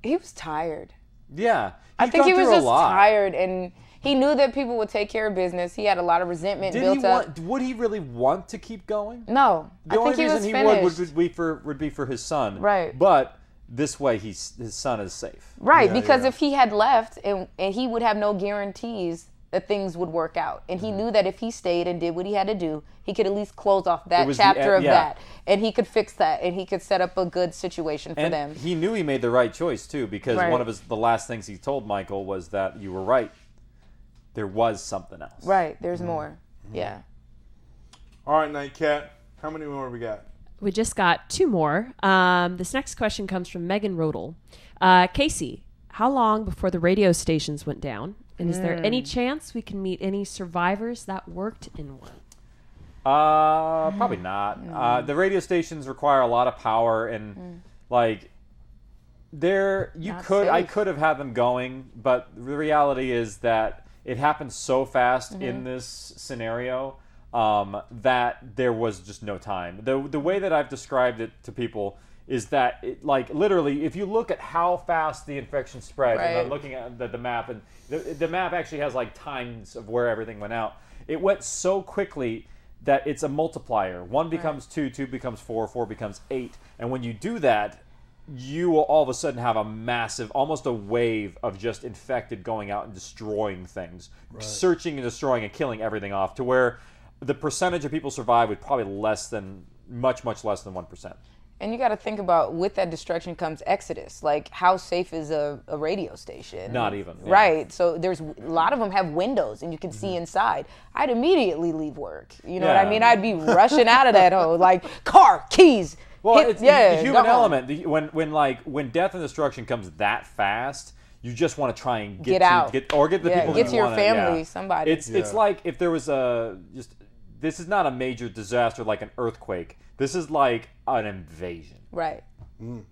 He was tired. Yeah, I think he was just tired, and he knew that people would take care of business. He had a lot of resentment built up. Would he really want to keep going? No, the only reason he would be for his son, right? But this way, his son is safe, right? Because if he had left, and he would have no guarantees that things would work out. And he knew that if he stayed and did what he had to do, he could at least close off that chapter of that. And he could fix that, and he could set up a good situation for them. He knew he made the right choice, too, because one of the last things he told Michael was that you were right. There was something else. Right, there's more. Yeah. All right, Nightcat, how many more we got? We just got 2 more. This next question comes from Megan Rodel. Casey, how long before the radio stations went down? And is there any chance we can meet any survivors that worked in one? Probably not. The radio stations require a lot of power, and like I could have had them going, but the reality is that it happened so fast in this scenario that there was just no time. The way that I've described it to people is that, literally, if you look at how fast the infection spread, and I'm looking at the map, and the map actually has, times of where everything went out. It went so quickly that it's a multiplier. 1 becomes 2, 2 becomes 4, 4 becomes 8. And when you do that, you will all of a sudden have a massive, almost a wave of just infected going out and destroying things. Searching and destroying and killing everything off, to where the percentage of people survive would probably much less than 1%. And you got to think about, with that destruction comes exodus. Like, how safe is a radio station? Not even. Yeah. Right. So there's a lot of them have windows, and you can see inside. I'd immediately leave work. You know what I mean? I'd be rushing out of that hole, like, car, keys. Well, it's the human element. When death and destruction comes that fast, you just want to try and get out, get the people. Get to your family, somebody. It's like if there was this is not a major disaster like an earthquake. This is like an invasion. Right.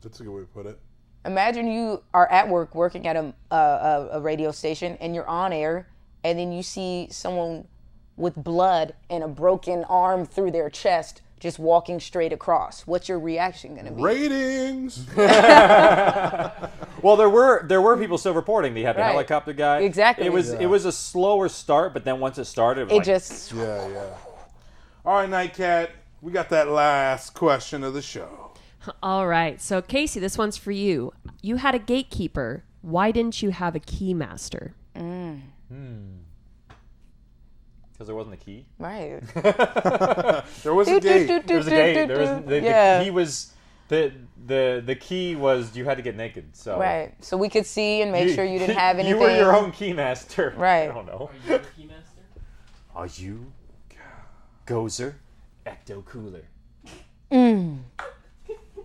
That's a good way to put it. Imagine you are at work working at a radio station, and you're on air, and then you see someone with blood and a broken arm through their chest just walking straight across. What's your reaction going to be? Ratings. Well, there were people still reporting. They had the helicopter guy. Exactly. It was a slower start, but then once it started, yeah. All right, Nightcat, we got that last question of the show. All right. So, Casey, this one's for you. You had a gatekeeper. Why didn't you have a keymaster? Because there wasn't a key. Right. There was a gate. There was a gate. The key was the key was you had to get naked. So right. So we could see and make sure you didn't have anything. You were your own keymaster. Right. I don't know. Are you a keymaster? Are you Gozer Ecto Cooler?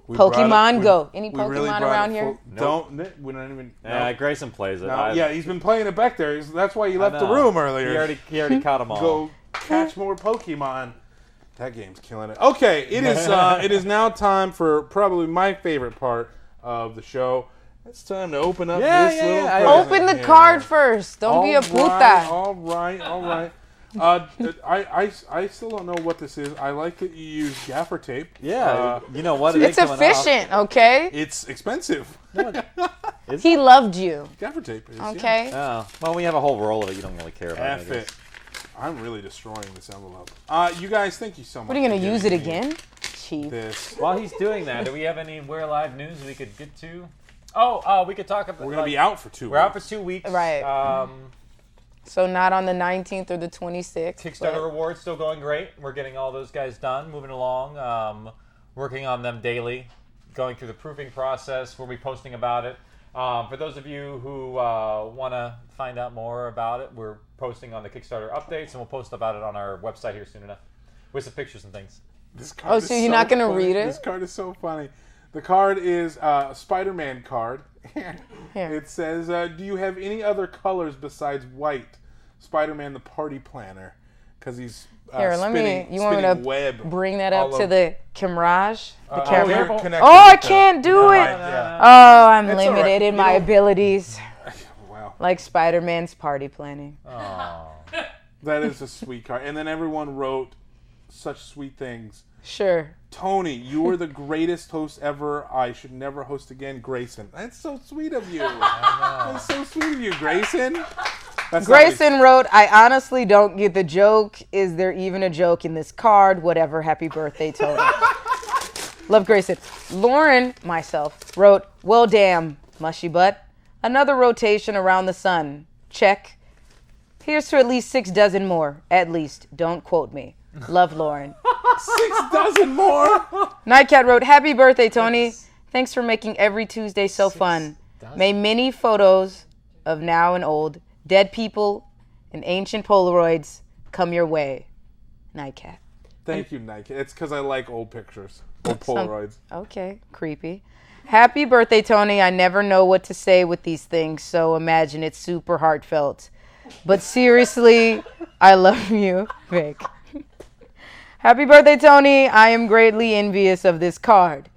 Pokemon Go. Any Pokemon around here? We don't even. Grayson plays it. Yeah, he's been playing it back there. That's why he left the room earlier. He already caught them all. Go catch more Pokemon. That game's killing it. Okay, it is now time for probably my favorite part of the show. It's time to open up this little present. Open the card first. Don't be a puta. All right. I still don't know what this is. I like that you use gaffer tape. Yeah, you know what? It's efficient, okay? It's expensive. He loved you. Gaffer tape is. Okay. Yeah. Well, we have a whole roll of it. You don't really care about it. I'm really destroying this envelope. You guys, thank you so much. What are you going to for use it giving me again? Chief. This. While he's doing that, do we have any We're Live news we could get to? Oh, we could talk about. We're going to be out for 2 weeks. We're out for 2 weeks. Right. So not on the 19th or the 26th. Kickstarter rewards still going great. We're getting all those guys done, moving along, working on them daily, going through the proofing process. We'll be posting about it. For those of you who want to find out more about it, we're posting on the Kickstarter updates, and we'll post about it on our website here soon enough with some pictures and things. This card so you're not going to read it? This card is so funny. The card is a Spider-Man card. It says, do you have any other colors besides white? Spider-Man the Party Planner. Because he's spinning you want me to web bring that up to the camerage? The camera? Oh, I can't do it. Yeah. Oh, I'm It's limited all right. in my abilities. Wow. Like Spider-Man's party planning. Oh. That is a sweet card. And then everyone wrote such sweet things. Sure. Tony, you were the greatest host ever. I should never host again. Grayson. That's so sweet of you. That's so sweet of you, Grayson. Grayson wrote, I honestly don't get the joke. Is there even a joke in this card? Whatever. Happy birthday, Tony. Love, Grayson. Lauren, myself, wrote, well, damn, mushy butt. Another rotation around the sun. Check. Here's to at least 6 dozen more. At least. Don't quote me. Love, Lauren. 6 dozen more? Nightcat wrote, happy birthday, Tony. Thanks for making every Tuesday so fun. May many photos of now and old, dead people, and ancient Polaroids come your way. Nightcat. Thank you, Nightcat. It's because I like old pictures. Old Polaroids. Okay, creepy. Happy birthday, Tony. I never know what to say with these things, so imagine it's super heartfelt. But seriously, I love you, Vic. Happy birthday, Tony. I am greatly envious of this card.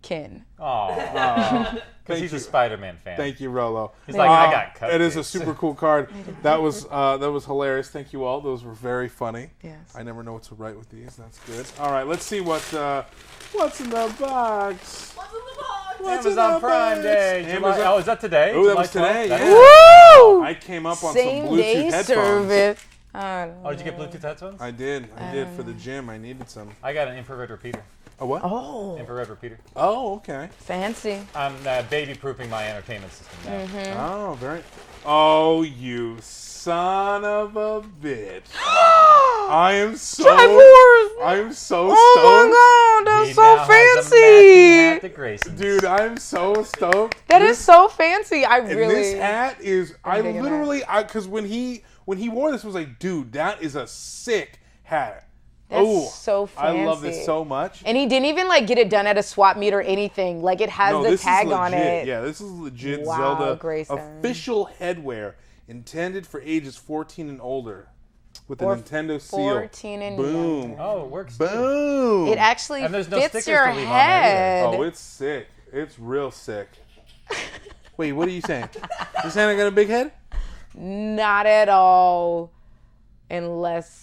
Ken. Aww. Because he's a Spider-Man fan. Thank you, Rolo. He's like, I got cupcakes. It is a super cool card. That was hilarious. Thank you all. Those were very funny. Yes. I never know what to write with these. That's good. All right, let's see what's in the box. Amazon Prime Day. Oh, is that today? Oh, that was today. Yeah. Woo! I came up on Same some day Bluetooth headphones. service. Oh, did you get Bluetooth headphones? I did for the gym. I needed some. I got an infrared repeater. A what? Oh. Infrared repeater. Oh, okay. Fancy. I'm baby-proofing my entertainment system now. Oh, very. Oh, you son of a bitch! I am so stoked. Oh my God, that's so fancy, dude. I'm so stoked. That is so fancy. And this hat is. I literally, because when he wore this, I was like, dude, that is a sick hat. That's so fancy. I love this so much. And he didn't even get it done at a swap meet or anything. Like it has the tag on it. Yeah, this is legit. Wow, Zelda Grayson. official headwear intended for ages 14 and older with the Nintendo seal. 14 and boom. younger. Oh, it works. Boom. It actually and there's no fits stickers your to leave head. on there Oh, it's sick. It's real sick. Wait, what are you saying? You saying I got a big head? Not at all. Unless...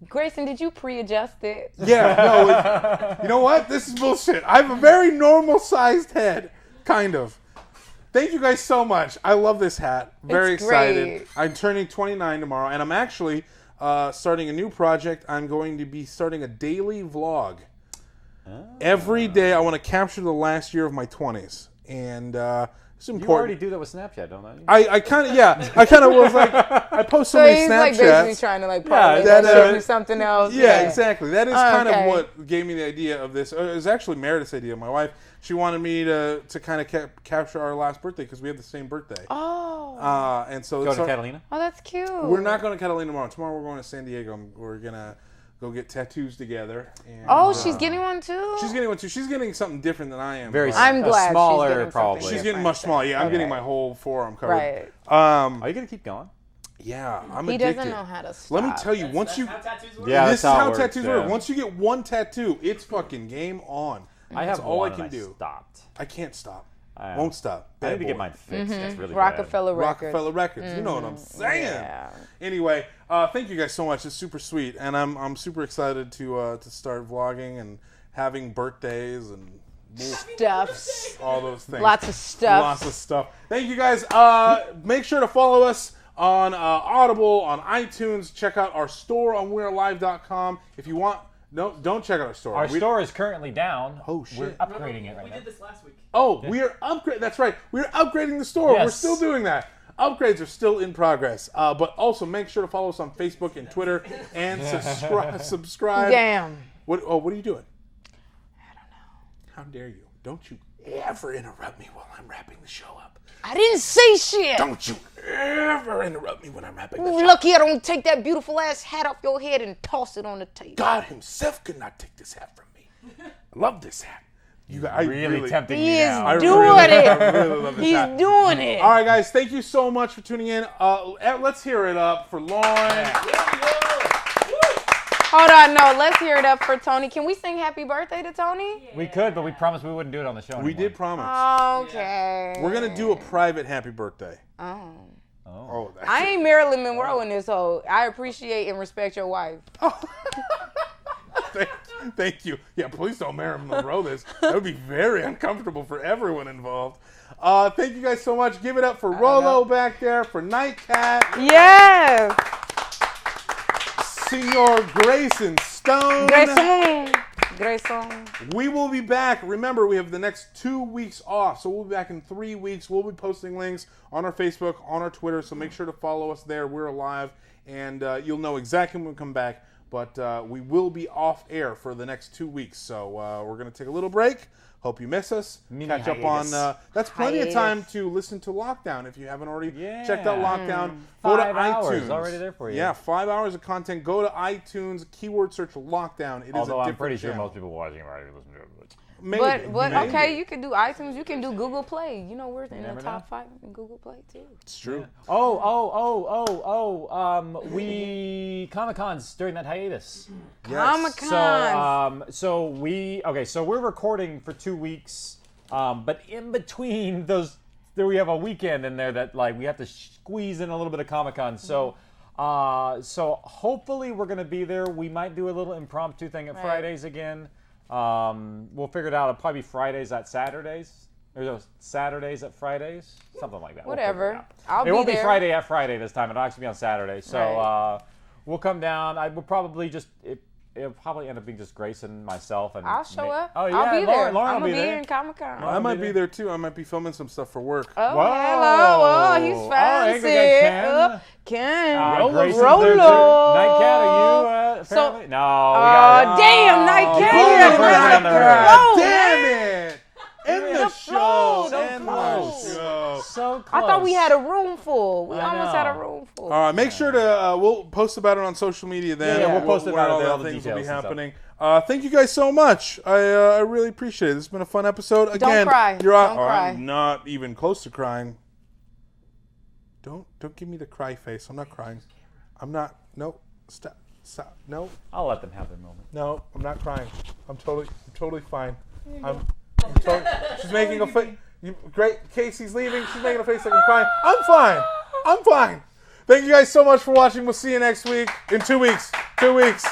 Grayson, did you pre-adjust it? Yeah, no. You know what? This is bullshit. I have a very normal-sized head. Kind of. Thank you guys so much. I love this hat. Very excited. Great. I'm turning 29 tomorrow, and I'm actually starting a new project. I'm going to be starting a daily vlog. Every day, I want to capture the last year of my 20s. And it's important. You already do that with Snapchat, don't you? I kind of, yeah. I kind of was like, I post so many he's Snapchats. basically trying to parlay that into something else. Yeah, exactly. That is kind of okay. what gave me the idea of this. It was actually Meredith's idea. My wife, she wanted me to kind of capture our last birthday because we had the same birthday. Oh. And so Go to Catalina? Oh, that's cute. We're not going to Catalina tomorrow. Tomorrow we're going to San Diego. We're gonna go get tattoos together. And, she's getting one too? She's getting one too. She's getting something different than I am. I'm glad smaller, she's getting probably. something She's getting much smaller. Yeah, I'm getting my whole forearm covered. Right. Are you going to keep going? Yeah, I'm he addicted. doesn't know how to stop. Let me tell you, once you... How tattoos work? Yeah, this is that's how it tattoos works, work. yeah. Once you get one tattoo, it's fucking game on. I have That's all one I can and do. Stopped. I can't stop. I Won't stop. I need Bad to get boy. mine fixed. It's really Rockefeller Records. Rockefeller Records. You know what I'm saying. Yeah. Anyway, thank you guys so much. It's super sweet, and I'm super excited to start vlogging and having birthdays and Stuffs. all those things. Lots of stuff. Lots of stuff. Thank you guys. Make sure to follow us on Audible, on iTunes. Check out our store on wearealive.com. If you want, no, don't check out our store. Our store is currently down. Oh, shit. We're upgrading it right now. We did this last week. Oh, we are upgrading. That's right. We're upgrading the store. Yes. We're still doing that. Upgrades are still in progress. But also make sure to follow us on Facebook and Twitter and subscribe. Damn. What are you doing? I don't know. How dare you? Don't you ever interrupt me while I'm wrapping the show up. I didn't say shit. Don't you ever interrupt me when I'm wrapping the show up. Lucky I don't take that beautiful ass hat off your head and toss it on the table. God himself could not take this hat from me. I love this hat. I really tempting He me is now. doing I it. really love this He's hat. doing it. All right, guys, thank you so much for tuning in. Let's hear it up for Lauren. Hold on, no, let's hear it up for Tony. Can we sing happy birthday to Tony? We could, but we promised we wouldn't do it on the show We anymore. did promise. Okay. We're going to do a private happy birthday. Oh. I ain't Marilyn Monroe in this whole. I appreciate and respect your wife. Thank you. Yeah, please don't Marilyn Monroe this. That would be very uncomfortable for everyone involved. Thank you guys so much. Give it up for Rolo back there, for Nightcat. Yes. Senor Grayson Stone. Grayson. We will be back. Remember, we have the next 2 weeks off, so we'll be back in 3 weeks. We'll be posting links on our Facebook, on our Twitter, so make sure to follow us there. We're alive, and you'll know exactly when we come back. But we will be off air for the next 2 weeks, so we're going to take a little break. Hope you miss us. Catch up on... that's plenty of time to listen to Lockdown if you haven't already checked out Lockdown. Go to 5 hours iTunes. already there for you. Yeah, 5 hours of content. Go to iTunes, keyword search Lockdown. It is Although a I'm different pretty sure channel. most people watching it already listen to it. Maybe, But maybe. okay, you can do iTunes, you can do Google Play. You know we're in the top 5 in Google Play too. It's true. We Comic-Con's during that hiatus. Comic-Con. So we're recording for 2 weeks, but in between those, we have a weekend in there that we have to squeeze in a little bit of Comic-Con. So hopefully we're gonna be there. We might do a little impromptu thing at Fridays again. We'll figure it out. It'll probably be Fridays at Saturdays. Or Saturdays at Fridays. Something like that. Whatever. It won't be Friday at Friday this time. It'll actually be on Saturday. So we'll come down. I will probably just... It'll probably end up being just Grace and myself. And I'll show up. Oh, yeah. I'll be there. Lauren I'm will going to be there. in Comic-Con. I might be there too. I might be filming some stuff for work. Oh, Whoa. hello. Oh, he's fancy. Ken. Ken. Grayson's Rolo. there too. Nightcat, are you apparently? No. Damn, Nightcat. Damn it! End the show. So close. So close. I thought we had a room full. We almost had a room full. All right, make sure to we'll post about it on social media then. Yeah, we'll post where about it all there, the all the things will be details and happening. Thank you guys so much. I really appreciate it. This has been a fun episode. Again, Don't cry. Don't cry. I'm not even close to crying. Don't give me the cry face. I'm not crying. I'm not. No. Stop. No. I'll let them have their moment. No, I'm not crying. I'm totally fine. She's making a face. Great. Casey's leaving. She's making a face like I'm crying. I'm fine. Thank you guys so much for watching. We'll see you next week. In 2 weeks. 2 weeks.